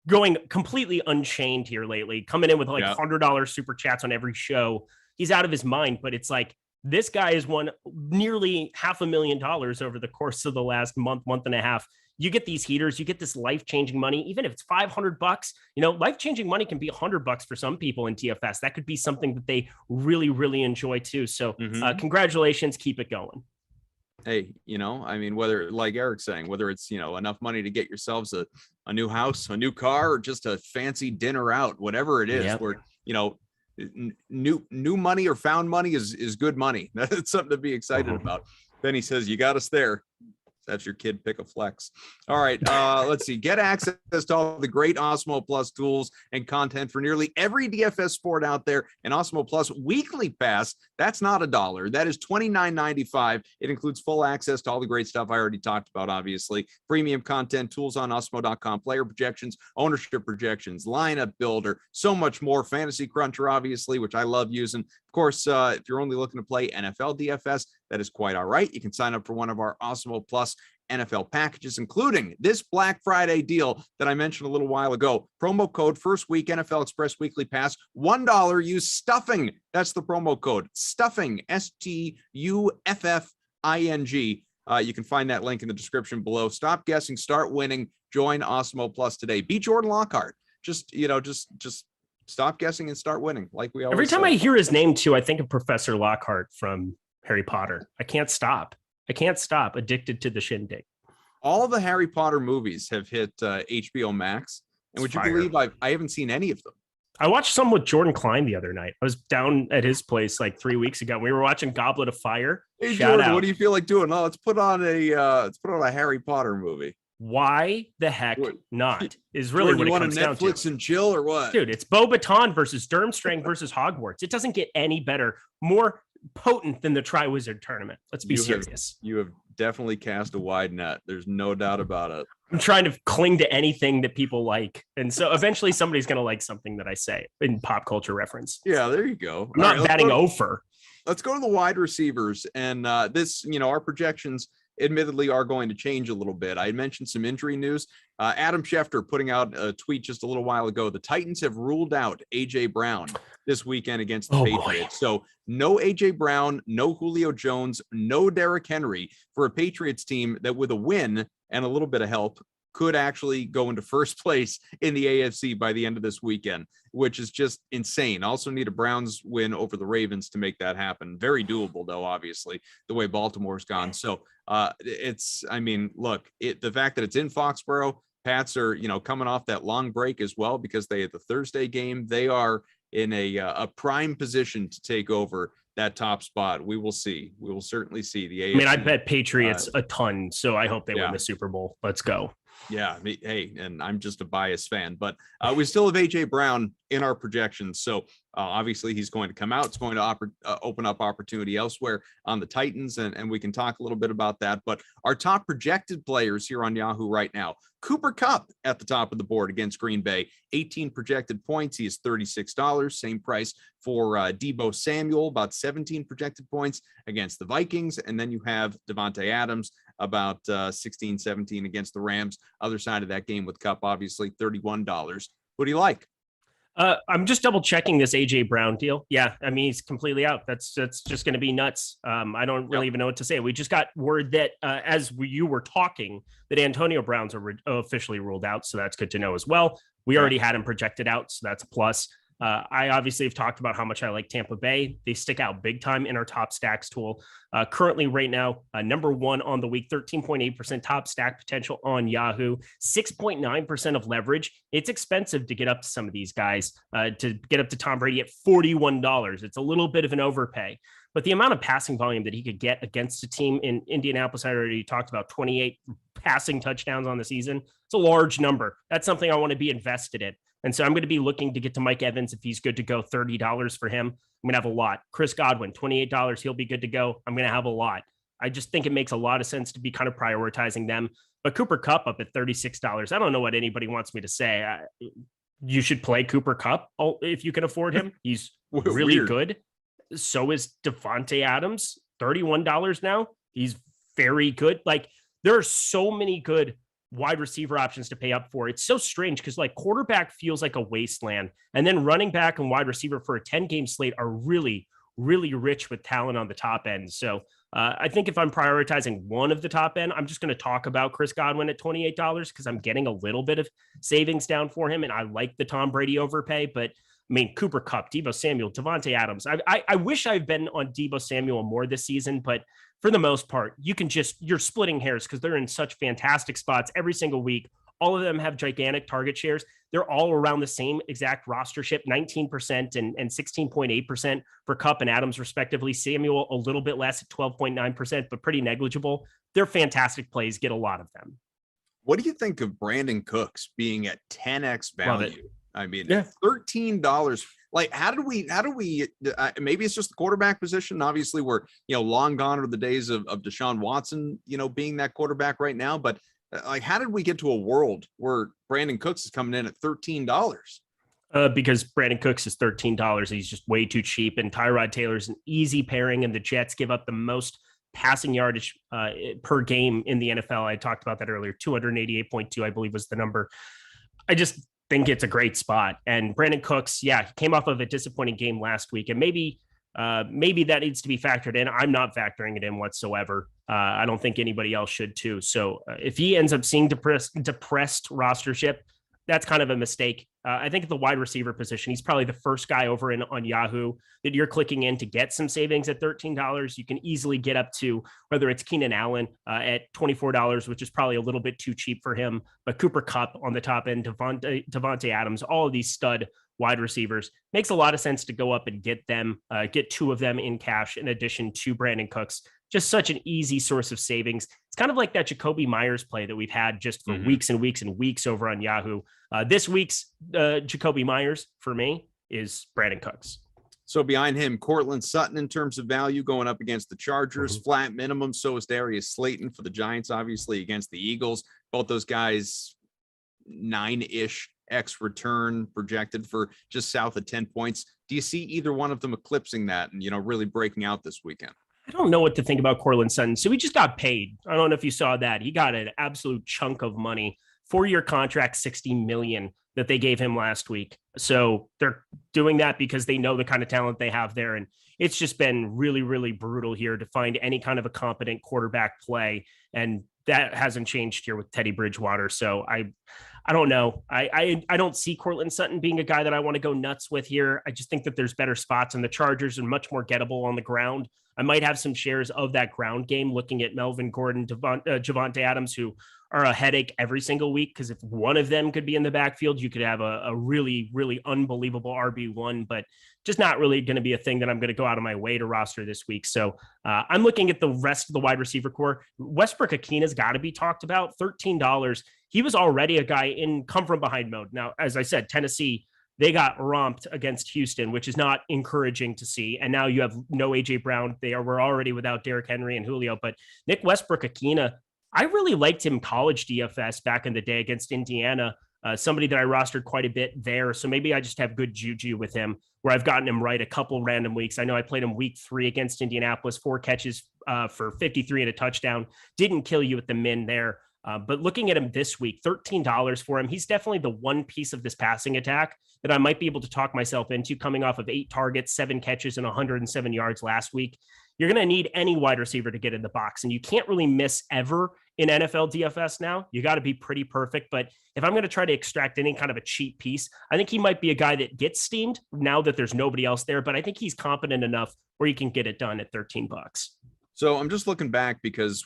going completely unchained here lately, coming in with like $100 super chats on every show. He's out of his mind, but it's like, this guy has won nearly $500,000 over the course of the last month and a half. You get these heaters, you get this life-changing money, even if it's $500, life-changing money can be $100 for some people in TFS. That could be something that they really, really enjoy too. So congratulations, keep it going. Hey, whether, like Eric's saying, whether it's, enough money to get yourselves a new house, a new car, or just a fancy dinner out, whatever it is, where, new money or found money is good money. That's something to be excited about. Then he says, you got us there. That's your kid, pick a flex. All right, let's see. Get access to all the great Awesemo Plus tools and content for nearly every DFS sport out there. And Awesemo Plus weekly pass, that's not $1. That is $29.95. It includes full access to all the great stuff I already talked about, obviously. Premium content, tools on Awesemo.com, player projections, ownership projections, lineup builder, so much more. Fantasy Cruncher, obviously, which I love using. Of course, if you're only looking to play NFL DFS, that is quite all right. You can sign up for one of our Awesemo Plus NFL packages, including this Black Friday deal that I mentioned a little while ago. Promo code first week NFL Express Weekly Pass, $1. Use stuffing. That's the promo code stuffing, STUFFING. You can find that link in the description below. Stop guessing, start winning. Join Awesemo Plus today. Beat Jordan Lockhart. Just stop guessing and start winning. Like we always Every time say. I hear his name too, I think of Professor Lockhart from Harry Potter. I can't stop. Addicted to the shindig. All the Harry Potter movies have hit HBO Max. And would you believe I haven't seen any of them? I watched some with Jordan Klein the other night. I was down at his place like 3 weeks ago. We were watching Goblet of Fire. Hey, Jordan, what do you feel like doing? Oh, let's put on a Harry Potter movie. Why the heck not? Is really Jordan, what it comes down to. You want to Netflix and chill or what? Dude, it's Bo-Katan versus Durmstrang versus Hogwarts. It doesn't get any better, more potent than the Triwizard Tournament. Let's be serious. You have definitely cast a wide net. There's no doubt about it. I'm trying to cling to anything that people like. And so eventually somebody's going to like something that I say in pop culture reference. Yeah, there you go. I'm not batting over. Let's go to the wide receivers. And this, our projections admittedly are going to change a little bit. I mentioned some injury news. Adam Schefter putting out a tweet just a little while ago. The Titans have ruled out A.J. Brown this weekend against the Patriots. So no A.J. Brown, no Julio Jones, no Derrick Henry for a Patriots team that with a win and a little bit of help could actually go into first place in the AFC by the end of this weekend, which is just insane. Also need a Browns win over the Ravens to make that happen. Very doable, though, obviously, the way Baltimore's gone. So the fact that it's in Foxborough, Pats are, coming off that long break as well because they had the Thursday game. They are in a prime position to take over that top spot. We will see. We will certainly see the AFC. I bet Patriots a ton, so I hope they win the Super Bowl. Let's go. Yeah, hey, and I'm just a biased fan, but we still have A.J. Brown in our projections. So obviously he's going to come out. It's going to open up opportunity elsewhere on the Titans, and we can talk a little bit about that. But our top projected players here on Yahoo right now, Cooper Kupp at the top of the board against Green Bay, 18 projected points. He is $36. Same price for Deebo Samuel, about 17 projected points against the Vikings. And then you have Devontae Adams, about 16, 17 against the Rams. Other side of that game with Kupp, obviously $31. What do you like? I'm just double checking this AJ Brown deal. Yeah, I mean, he's completely out. That's just going to be nuts. I don't really even know what to say. We just got word that you were talking that Antonio Brown's officially ruled out. So that's good to know as well. We already had him projected out. So that's a plus. I obviously have talked about how much I like Tampa Bay. They stick out big time in our top stacks tool. Currently, right now, number one on the week, 13.8% top stack potential on Yahoo, 6.9% of leverage. It's expensive to get up to some of these guys, to get up to Tom Brady at $41. It's a little bit of an overpay. But the amount of passing volume that he could get against a team in Indianapolis, I already talked about 28 passing touchdowns on the season. It's a large number. That's something I want to be invested in. And so I'm going to be looking to get to Mike Evans if he's good to go, $30 for him. I'm going to have a lot. Chris Godwin, $28. He'll be good to go. I'm going to have a lot. I just think it makes a lot of sense to be kind of prioritizing them. But Cooper Kupp up at $36. I don't know what anybody wants me to say. You should play Cooper Kupp if you can afford him. He's really good. So is Devontae Adams, $31 now. He's very good. Like, there are so many good wide receiver options to pay up for. It's so strange because like quarterback feels like a wasteland, and then running back and wide receiver for a 10-game slate are really, really rich with talent on the top end. So I think if I'm prioritizing one of the top end, I'm just going to talk about Chris Godwin at $28 because I'm getting a little bit of savings down for him, and I like the Tom Brady overpay. But I mean, Cooper Kupp, Deebo Samuel, Devontae Adams. I wish I've been on Deebo Samuel more this season, but for the most part, you're splitting hairs because they're in such fantastic spots every single week. All of them have gigantic target shares. They're all around the same exact rostership, 19% and 16.8% for Kupp and Adams, respectively. Samuel, a little bit less at 12.9%, but pretty negligible. They're fantastic plays. Get a lot of them. What do you think of Brandon Cooks being at 10x value? I mean, yeah. $13. Like, how do we, maybe it's just the quarterback position. Obviously we're, long gone are the days of Deshaun Watson, being that quarterback right now. But like, how did we get to a world where Brandon Cooks is coming in at $13? Because Brandon Cooks is $13. He's just way too cheap. And Tyrod Taylor's an easy pairing, and the Jets give up the most passing yardage per game in the NFL. I talked about that earlier. 288.2, I believe, was the number. I just think it's a great spot. And Brandon Cooks, he came off of a disappointing game last week, and maybe that needs to be factored in. I'm not factoring it in whatsoever. I don't think anybody else should too. So if he ends up seeing depressed rostership, that's kind of a mistake. I think at the wide receiver position, he's probably the first guy over on Yahoo that you're clicking in to get some savings at $13. You can easily get up to whether it's Keenan Allen at $24, which is probably a little bit too cheap for him, but Cooper Kupp on the top end, Devontae Adams, all of these stud wide receivers. Makes a lot of sense to go up and get them, get two of them in cash in addition to Brandon Cooks. Just such an easy source of savings. It's kind of like that Jacoby Myers play that we've had just for weeks and weeks and weeks over on Yahoo. This week's Jacoby Myers for me is Brandon Cooks. So behind him, Cortland Sutton in terms of value going up against the Chargers, flat minimum. So is Darius Slayton for the Giants, obviously against the Eagles. Both those guys 9-ish X return projected for just south of 10 points. Do you see either one of them eclipsing that and, really breaking out this weekend? I don't know what to think about Cortland Sutton. So he just got paid. I don't know if you saw that. He got an absolute chunk of money, 4-year contract, $60 million that they gave him last week. So they're doing that because they know the kind of talent they have there. And it's just been really, really brutal here to find any kind of a competent quarterback play. And that hasn't changed here with Teddy Bridgewater. So I don't know. I don't see Cortland Sutton being a guy that I want to go nuts with here. I just think that there's better spots, and the Chargers are much more gettable on the ground. I might have some shares of that ground game looking at Melvin Gordon, Javonte Adams, who are a headache every single week, because if one of them could be in the backfield, you could have a really, really unbelievable RB1, but just not really going to be a thing that I'm going to go out of my way to roster this week. So I'm looking at the rest of the wide receiver core. Westbrook-Akina's got to be talked about, $13. He was already a guy in come from behind mode. Now, as I said, Tennessee, they got romped against Houston, which is not encouraging to see. And now you have no AJ Brown. We're already without Derrick Henry and Julio, but Nick Westbrook-Akina, I really liked him college DFS back in the day against Indiana, somebody that I rostered quite a bit there. So maybe I just have good juju with him where I've gotten him right a couple random weeks. I know I played him week 3 against Indianapolis, 4 catches for 53 and a touchdown. Didn't kill you at the min there. But looking at him this week, $13 for him. He's definitely the one piece of this passing attack that I might be able to talk myself into, coming off of 8 targets, 7 catches, and 107 yards last week. You're going to need any wide receiver to get in the box, and you can't really miss ever in NFL DFS now. You got to be pretty perfect. But if I'm going to try to extract any kind of a cheap piece, I think he might be a guy that gets steamed now that there's nobody else there. But I think he's competent enough where he can get it done at $13. So I'm just looking back because,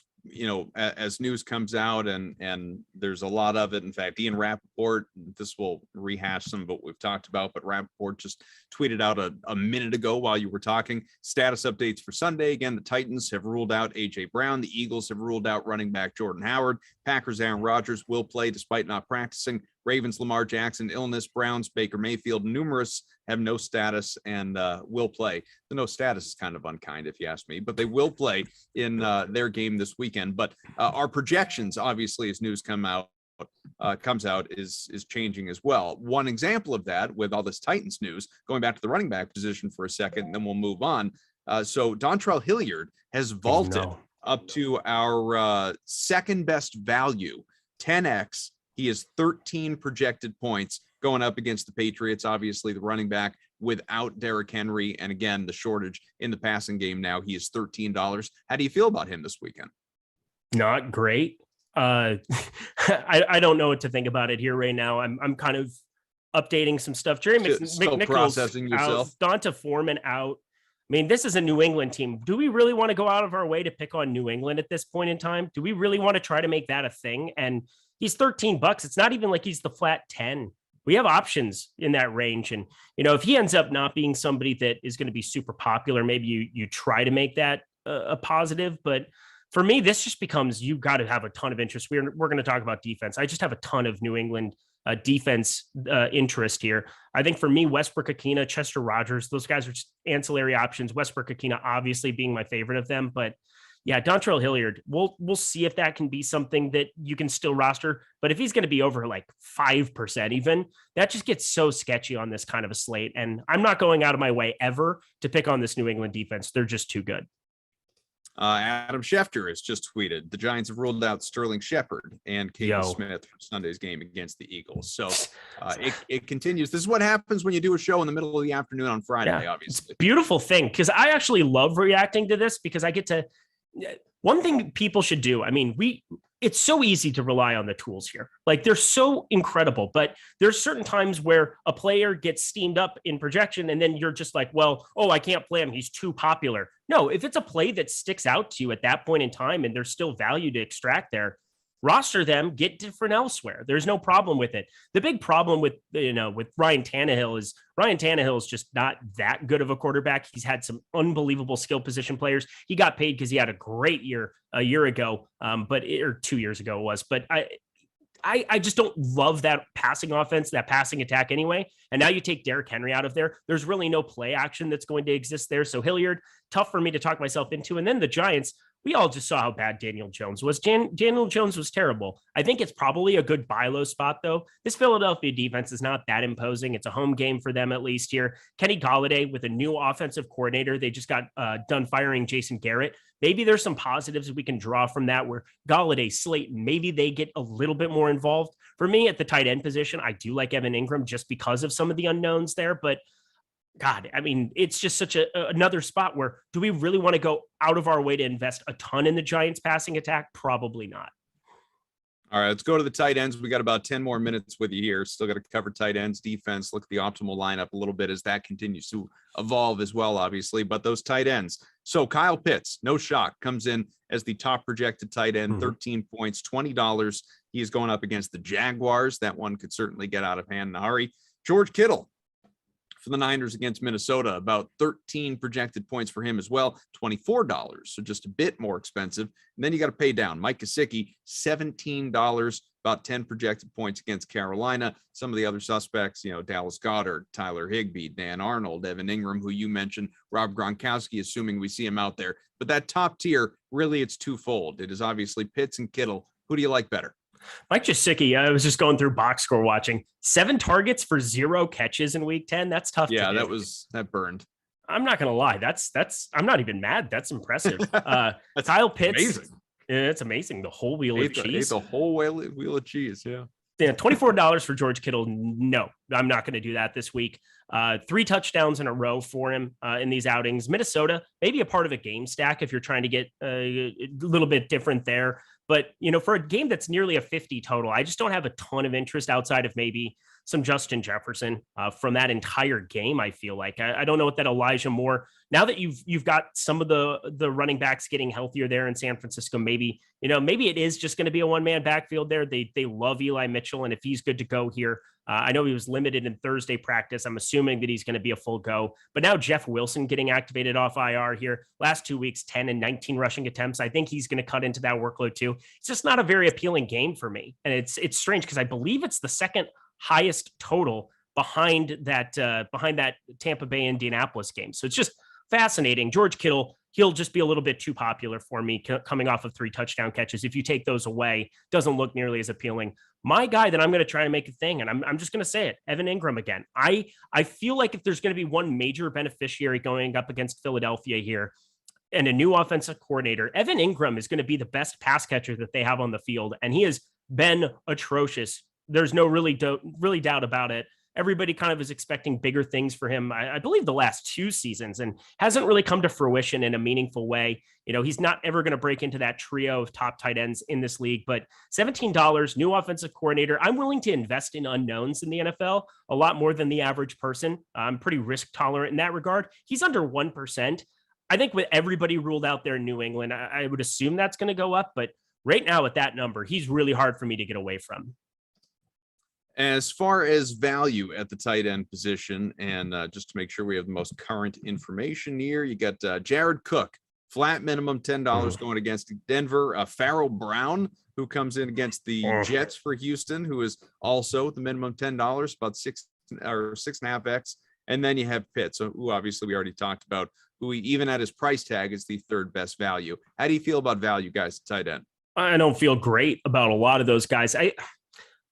as news comes out and there's a lot of it. In fact, Ian Rappaport, this will rehash some of what we've talked about, but Rappaport just tweeted out a minute ago while you were talking status updates for Sunday. Again, the Titans have ruled out AJ Brown. The Eagles have ruled out running back Jordan Howard. Packers Aaron Rodgers will play despite not practicing. Ravens Lamar Jackson illness. Browns Baker Mayfield numerous have no status and will play. The no status is kind of unkind if you ask me, but they will play in their game this weekend. But our projections, obviously, as news comes out is changing as well. One example of that with all this Titans news, going back to the running back position for a second, and then we'll move on. So Dontrell Hilliard has vaulted up to our second best value, 10x. He has 13 projected points going up against the Patriots, obviously the running back without Derrick Henry. And again, the shortage in the passing game now, he is $13. How do you feel about him this weekend? Not great. I don't know what to think about it here right now. I'm kind of updating some stuff. Jerry McNichols processing yourself. Out, Donta Foreman out. I mean, this is a New England team. Do we really want to go out of our way to pick on New England at this point in time? Do we really want to try to make that a thing? And he's $13. It's not even like he's the flat 10. We have options in that range. And, if he ends up not being somebody that is going to be super popular, maybe you try to make that a positive. But for me, this just becomes, you got to have a ton of interest. We're going to talk about defense. I just have a ton of New England defense interest here. I think for me, Westbrook-Akina, Chester Rogers, those guys are just ancillary options. Westbrook-Akina obviously being my favorite of them, but yeah, Dontrell Hilliard, we'll see if that can be something that you can still roster. But if he's going to be over like 5% even, that just gets so sketchy on this kind of a slate. And I'm not going out of my way ever to pick on this New England defense. They're just too good. Adam Schefter has just tweeted the Giants have ruled out Sterling Shepard and Kaden Smith for Sunday's game against the Eagles. So it continues. This is what happens when you do a show in the middle of the afternoon on Friday, obviously. It's a beautiful thing because I actually love reacting to this because I get to. One thing people should do, I mean, it's so easy to rely on the tools here. Like they're so incredible, but there's certain times where a player gets steamed up in projection and then you're just like, well, I can't play him. He's too popular. No, if it's a play that sticks out to you at that point in time and there's still value to extract there, roster them, get different elsewhere. There's no problem with it. The big problem with Ryan Tannehill is just not that good of a quarterback. He's had some unbelievable skill position players. He got paid because he had a great year a year ago, or 2 years ago it was. But I just don't love that passing offense, that passing attack anyway. And now you take Derrick Henry out of there. There's really no play action that's going to exist there. So Hilliard, tough for me to talk myself into. And then the Giants, we all just saw how bad Daniel Jones was. Daniel Jones was terrible. I think it's probably a good buy low spot, though. This Philadelphia defense is not that imposing. It's a home game for them, at least here. Kenny Golladay with a new offensive coordinator. They just got done firing Jason Garrett. Maybe there's some positives we can draw from that where Golladay, Slayton, maybe they get a little bit more involved. For me, at the tight end position, I do like Evan Ingram just because of some of the unknowns there, but God, I mean, it's just such another spot where do we really want to go out of our way to invest a ton in the Giants passing attack? Probably not. All right, let's go to the tight ends. We got about 10 more minutes with you here. Still got to cover tight ends, defense, look at the optimal lineup a little bit as that continues to evolve as well, obviously. But those tight ends. So Kyle Pitts, no shock, comes in as the top projected tight end, 13 points, $20. He is going up against the Jaguars. That one could certainly get out of hand in a hurry. George Kittle for the Niners against Minnesota, about 13 projected points for him as well, $24. So just a bit more expensive. And then you got to pay down. Mike Gesicki, $17, about 10 projected points against Carolina. Some of the other suspects, Dallas Goedert, Tyler Higbee, Dan Arnold, Evan Ingram, who you mentioned, Rob Gronkowski, assuming we see him out there. But that top tier, really, it's twofold. It is obviously Pitts and Kittle. Who do you like better? Mike Gesicki, I was just going through box score watching 7 targets for 0 catches in week 10. That's tough. Yeah, that burned. I'm not going to lie. I'm not even mad. That's impressive. That's Kyle Pitts. Amazing. It's amazing. The whole wheel of cheese. The whole wheel of cheese. Yeah. Yeah. $24 for George Kittle. No, I'm not going to do that this week. 3 touchdowns in a row for him in these outings. Minnesota, maybe a part of a game stack if you're trying to get a little bit different there. But, for a game that's nearly a 50 total, I just don't have a ton of interest outside of maybe some Justin Jefferson from that entire game. I feel like I don't know what that Elijah Moore, now that you've got some of the running backs getting healthier there in San Francisco, maybe it is just going to be a one-man backfield there. They love Eli Mitchell, and if he's good to go here, I know he was limited in Thursday practice. I'm assuming that he's going to be a full go. But now Jeff Wilson getting activated off IR here. Last 2 weeks, 10 and 19 rushing attempts. I think he's going to cut into that workload too. It's just not a very appealing game for me. And it's strange because I believe it's the second highest total behind that Tampa Bay Indianapolis game. So it's just fascinating. George Kittle, he'll just be a little bit too popular for me coming off of 3 touchdown catches. If you take those away, doesn't look nearly as appealing. My guy that I'm going to try to make a thing, and I'm just going to say it, Evan Ingram again. I feel like if there's going to be one major beneficiary going up against Philadelphia here and a new offensive coordinator, Evan Ingram is going to be the best pass catcher that they have on the field, and he has been atrocious. There's no really doubt about it. Everybody kind of is expecting bigger things for him, I believe the last 2 seasons, and hasn't really come to fruition in a meaningful way. He's not ever going to break into that trio of top tight ends in this league, but $17, new offensive coordinator. I'm willing to invest in unknowns in the NFL a lot more than the average person. I'm pretty risk tolerant in that regard. He's under 1%. I think with everybody ruled out there in New England, I would assume that's going to go up, but right now at that number, he's really hard for me to get away from. As far as value at the tight end position, and just to make sure we have the most current information here, you got Jared Cook, flat minimum $10 going against Denver. Farrell Brown, who comes in against the Jets for Houston, who is also the minimum $10, about 6 or 6.5x. And then you have Pitts, who obviously we already talked about, who even at his price tag is the 3rd best value. How do you feel about value guys at tight end? I don't feel great about a lot of those guys.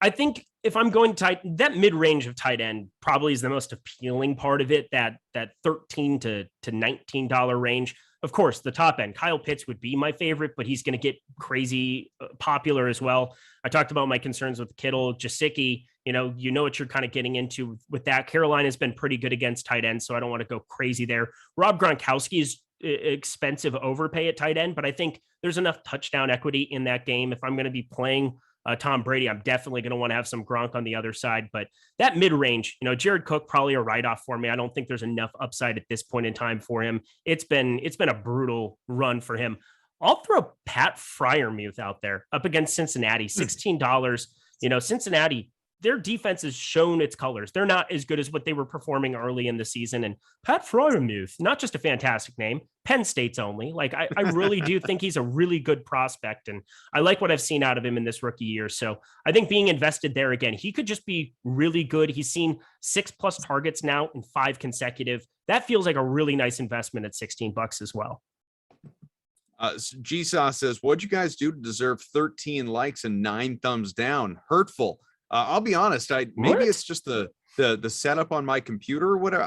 I think if I'm going tight, that mid-range of tight end probably is the most appealing part of it, that $13 to $19 range. Of course, the top end, Kyle Pitts would be my favorite, but he's going to get crazy popular as well. I talked about my concerns with Kittle, Gesicki. You know what you're kind of getting into with that. Carolina has been pretty good against tight ends, so I don't want to go crazy there. Rob Gronkowski is expensive overpay at tight end, but I think there's enough touchdown equity in that game. If I'm going to be playing Tom Brady, I'm definitely going to want to have some Gronk on the other side. But that mid-range, Jared Cook, probably a write-off for me. I don't think there's enough upside at this point in time for him. It's been a brutal run for him. I'll throw Pat Freiermuth out there up against Cincinnati, $16. Cincinnati, their defense has shown its colors. They're not as good as what they were performing early in the season. And Pat Freiermuth, not just a fantastic name, Penn State's only. I really do think he's a really good prospect. And I like what I've seen out of him in this rookie year. So I think being invested there again, he could just be really good. He's seen 6+ targets now in 5 consecutive. That feels like a really nice investment at $16 as well. GSAW says, what'd you guys do to deserve 13 likes and 9 thumbs down? Hurtful. I'll be honest. Maybe it's just the setup on my computer or whatever.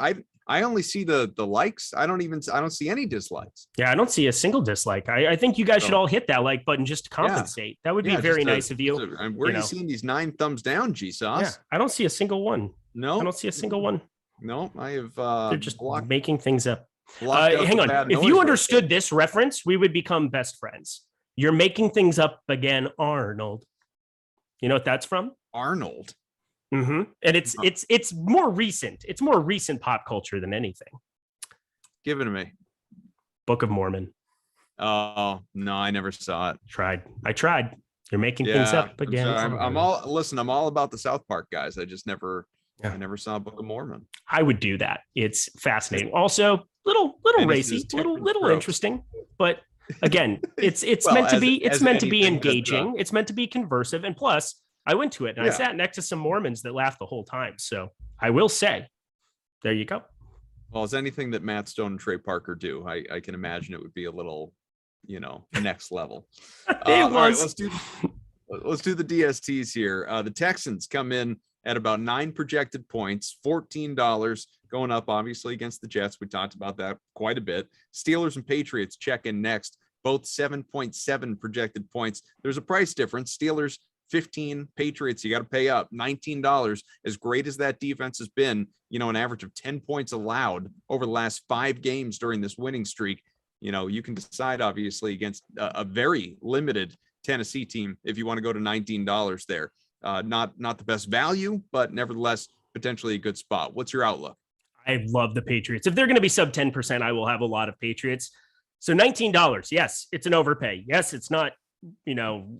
I only see the likes. I don't see any dislikes. Yeah, I don't see a single dislike. I think you guys should all hit that like button just to compensate. That would be very nice of you. Where are you seeing these 9 thumbs down, GSauce? Yeah, I don't see a single one. No, I don't see a single one. No, I have. They're just making things up. Hang on. If you understood this reference, we would become best friends. You're making things up again, Arnold. You know what that's from? Arnold. Mm-hmm. And it's more recent. It's more recent pop culture than anything. Give it to me. Book of Mormon. Oh no, I never saw it. I tried. You're making things up again. I'm all about the South Park guys. I just never. I never saw Book of Mormon. I would do that. It's fascinating. Also, little racy, little interesting, but again, it's meant to be engaging. It's meant to be conversive, and plus, I went to it and I sat next to some Mormons that laughed the whole time. So I will say, there you go. Well, as anything that Matt Stone and Trey Parker do, I can imagine it would be a little, next level. All right, let's do the DSTs here. The Texans come in at about 9 projected points, $14 going up, obviously, against the Jets. We talked about that quite a bit. Steelers and Patriots check in next, both 7.7 projected points. There's a price difference. Steelers 15, Patriots, you got to pay up $19. As great as that defense has been, an average of 10 points allowed over the last 5 games during this winning streak. You can decide, obviously, against a very limited Tennessee team if you want to go to $19 there. Not the best value, but nevertheless, potentially a good spot. What's your outlook? I love the Patriots. If they're going to be sub 10%, I will have a lot of Patriots. So $19. Yes, it's an overpay. Yes, it's not,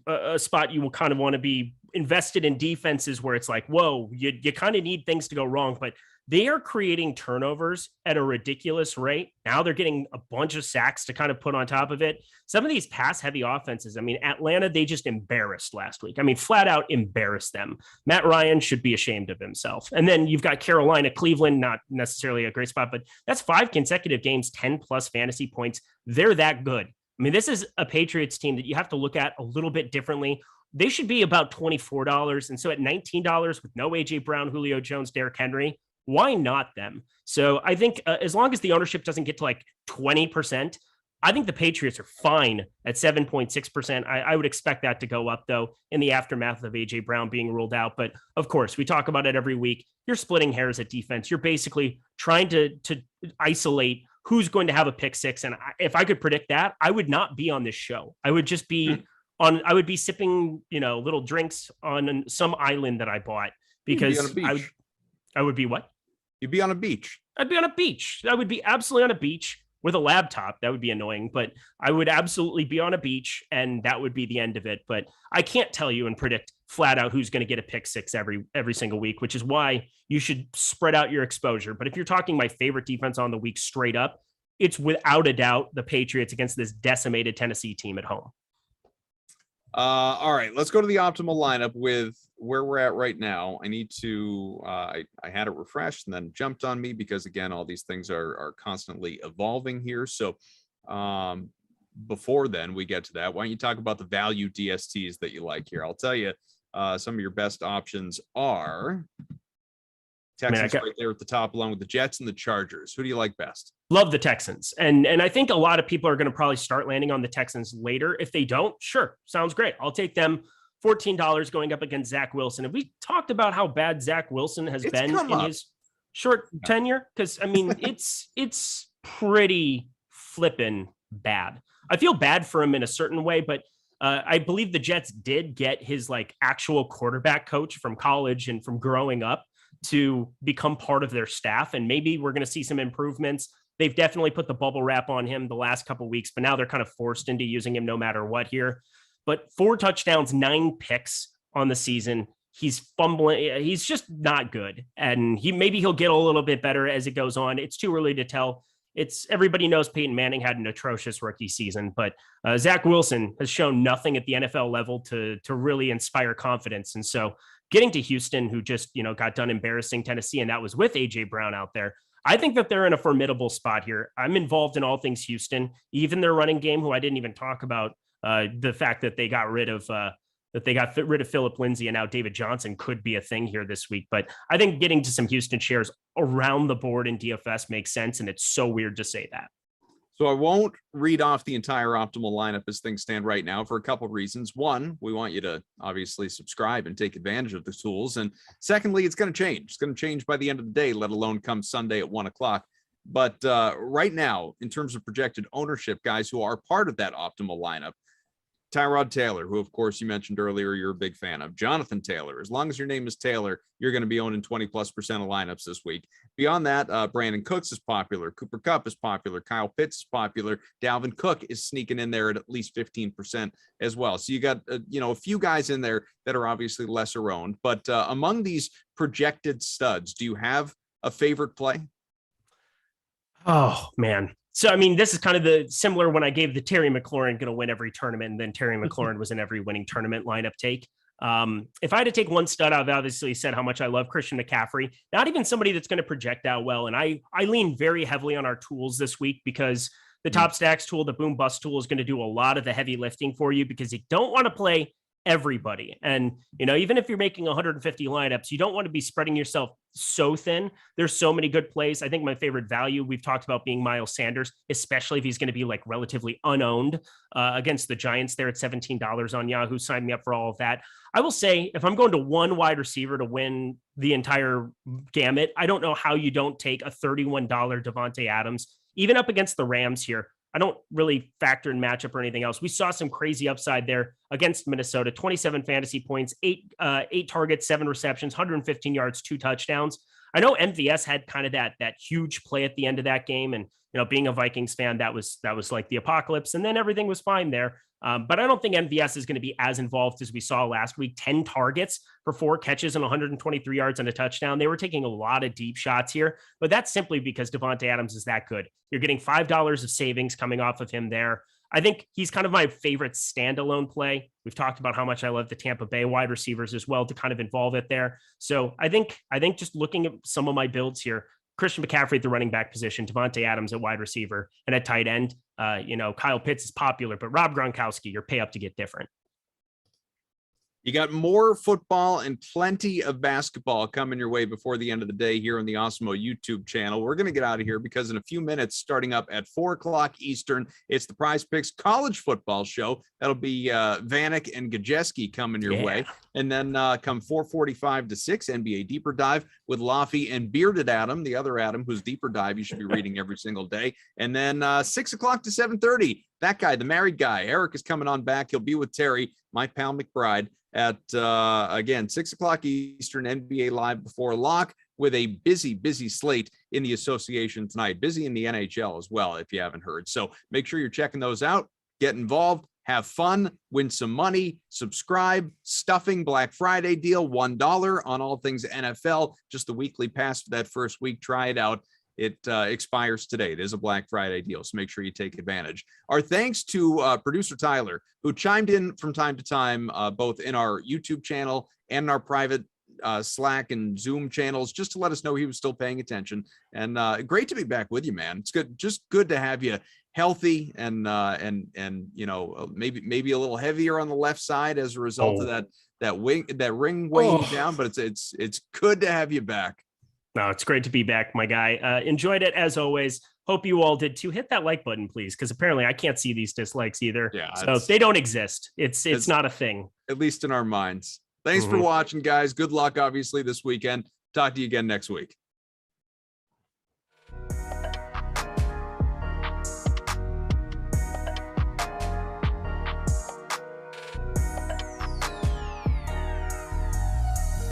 a spot you will kind of want to be invested in defenses where it's like, whoa, you kind of need things to go wrong, but they are creating turnovers at a ridiculous rate. Now they're getting a bunch of sacks to kind of put on top of it. Some of these pass heavy offenses, Atlanta, they just embarrassed last week. Flat out embarrassed them. Matt Ryan should be ashamed of himself. And then you've got Carolina, Cleveland, not necessarily a great spot, but that's 5 consecutive games, 10 plus fantasy points. They're that good. This is a Patriots team that you have to look at a little bit differently. They should be about $24. And so at $19 with no AJ Brown, Julio Jones, Derrick Henry, why not them? So I think as long as the ownership doesn't get to like 20%, I think the Patriots are fine at 7.6%. I would expect that to go up, though, in the aftermath of AJ Brown being ruled out. But of course, we talk about it every week. You're splitting hairs at defense. You're basically trying to isolate who's going to have a pick six. And if I could predict that, I would not be on this show. I would just be I would be sipping, little drinks on some island that I bought because I would be what? You'd be on a beach. I'd be on a beach. I would be absolutely on a beach with a laptop. That would be annoying, but I would absolutely be on a beach and that would be the end of it. But I can't tell you and predict flat out who's going to get a pick six every single week, which is why you should spread out your exposure. But if you're talking my favorite defense on the week straight up, it's without a doubt the Patriots against this decimated Tennessee team at home. All right, let's go to the optimal lineup with where we're at right now. I need to, I had it refreshed and then jumped on me because again, all these things are constantly evolving here. So before then we get to that, why don't you talk about the value DSTs that you like here? I'll tell you, some of your best options are Texans right there at the top, along with the Jets and the Chargers. Who do you like best? Love the Texans. And I think a lot of people are going to probably start landing on the Texans later. If they don't, sure, sounds great. I'll take them. $14 going up against Zach Wilson. Have we talked about how bad Zach Wilson has been in his short tenure? Because, it's pretty flippin' bad. I feel bad for him in a certain way, but I believe the Jets did get his actual quarterback coach from college and from growing up to become part of their staff. And maybe we're going to see some improvements. They've definitely put the bubble wrap on him the last couple of weeks, but now they're kind of forced into using him no matter what here. But 4 touchdowns, 9 picks on the season. He's fumbling. He's just not good. And maybe he'll get a little bit better as it goes on. It's too early to tell. Everybody knows Peyton Manning had an atrocious rookie season, but Zach Wilson has shown nothing at the NFL level to really inspire confidence. And so getting to Houston, who just, got done embarrassing Tennessee, and that was with AJ Brown out there, I think that they're in a formidable spot here. I'm involved in all things Houston, even their running game, who I didn't even talk about. The fact that they got rid of Phillip Lindsay and now David Johnson could be a thing here this week. But I think getting to some Houston shares around the board in DFS makes sense. And it's so weird to say that. So I won't read off the entire optimal lineup as things stand right now for a couple of reasons. One, we want you to obviously subscribe and take advantage of the tools. And secondly, it's going to change. It's going to change by the end of the day, let alone come Sunday at 1:00. But right now, in terms of projected ownership, guys who are part of that optimal lineup, Tyrod Taylor, who, of course, you mentioned earlier, you're a big fan of. Jonathan Taylor. As long as your name is Taylor, you're going to be owning 20+% of lineups this week. Beyond that, Brandon Cooks is popular. Cooper Kupp is popular. Kyle Pitts is popular. Dalvin Cook is sneaking in there at least 15% as well. So you got, a few guys in there that are obviously lesser owned. But among these projected studs, do you have a favorite play? Oh, man. So, this is kind of the similar when I gave the Terry McLaurin going to win every tournament, and then Terry McLaurin was in every winning tournament lineup take. If I had to take one stud, I've obviously said how much I love Christian McCaffrey, not even somebody that's going to project out well. And I lean very heavily on our tools this week because the Top Stacks tool, the Boom Bust tool, is going to do a lot of the heavy lifting for you because you don't want to play everybody. And, even if you're making 150 lineups, you don't want to be spreading yourself so thin. There's so many good plays. I think my favorite value we've talked about being Miles Sanders, especially if he's going to be relatively unowned against the Giants there at $17 on Yahoo. Sign me up for all of that. I will say, if I'm going to one wide receiver to win the entire gamut, I don't know how you don't take a $31 Devontae Adams, even up against the Rams here. I don't really factor in matchup or anything else. We saw some crazy upside there against Minnesota, 27 fantasy points, eight targets, 7 receptions, 115 yards, 2 touchdowns. I know MVS had kind of that huge play at the end of that game. And, being a Vikings fan, that was like the apocalypse. And then everything was fine there. But I don't think MVS is going to be as involved as we saw last week. 10 targets for 4 catches and 123 yards and a touchdown. They were taking a lot of deep shots here, but that's simply because Davante Adams is that good. You're getting $5 of savings coming off of him there. I think he's kind of my favorite standalone play. We've talked about how much I love the Tampa Bay wide receivers as well to kind of involve it there. So I think just looking at some of my builds here, Christian McCaffrey at the running back position, Davante Adams at wide receiver, and at tight end, Kyle Pitts is popular, but Rob Gronkowski, your pay up to get different. You got more football and plenty of basketball coming your way before the end of the day here on the Awesemo YouTube channel. We're going to get out of here because in a few minutes, starting up at 4:00 Eastern, it's the Prize Picks college football show. That'll be Vanek and Gajeski coming your way. And then come 4:45 to 6, NBA Deeper Dive with Laffy and Bearded Adam, the other Adam who's Deeper Dive you should be reading every single day. And then 6 o'clock to 7:30, that guy, the married guy, Eric is coming on back. He'll be with Terry, my pal McBride, at again 6 o'clock Eastern, NBA Live before lock, with a busy slate in the association tonight. Busy in the NHL as well, if you haven't heard. So make sure you're checking those out. Get involved, have fun, win some money, subscribe. Stuffing Black Friday deal, $1 on all things NFL. Just the weekly pass for that first week. Try it out. It expires today. It is a Black Friday deal, so make sure you take advantage. Our thanks to producer Tyler, who chimed in from time to time, both in our YouTube channel and in our private Slack and Zoom channels, just to let us know he was still paying attention. And great to be back with you, man. It's good to have you healthy and maybe a little heavier on the left side as a result of that ring weighing down. But it's good to have you back. No, it's great to be back, my guy. Enjoyed it as always. Hope you all did too. Hit that like button, please, because apparently I can't see these dislikes either. Yeah, so they don't exist. It's not a thing. At least in our minds. Thanks for watching, guys. Good luck, obviously, this weekend. Talk to you again next week.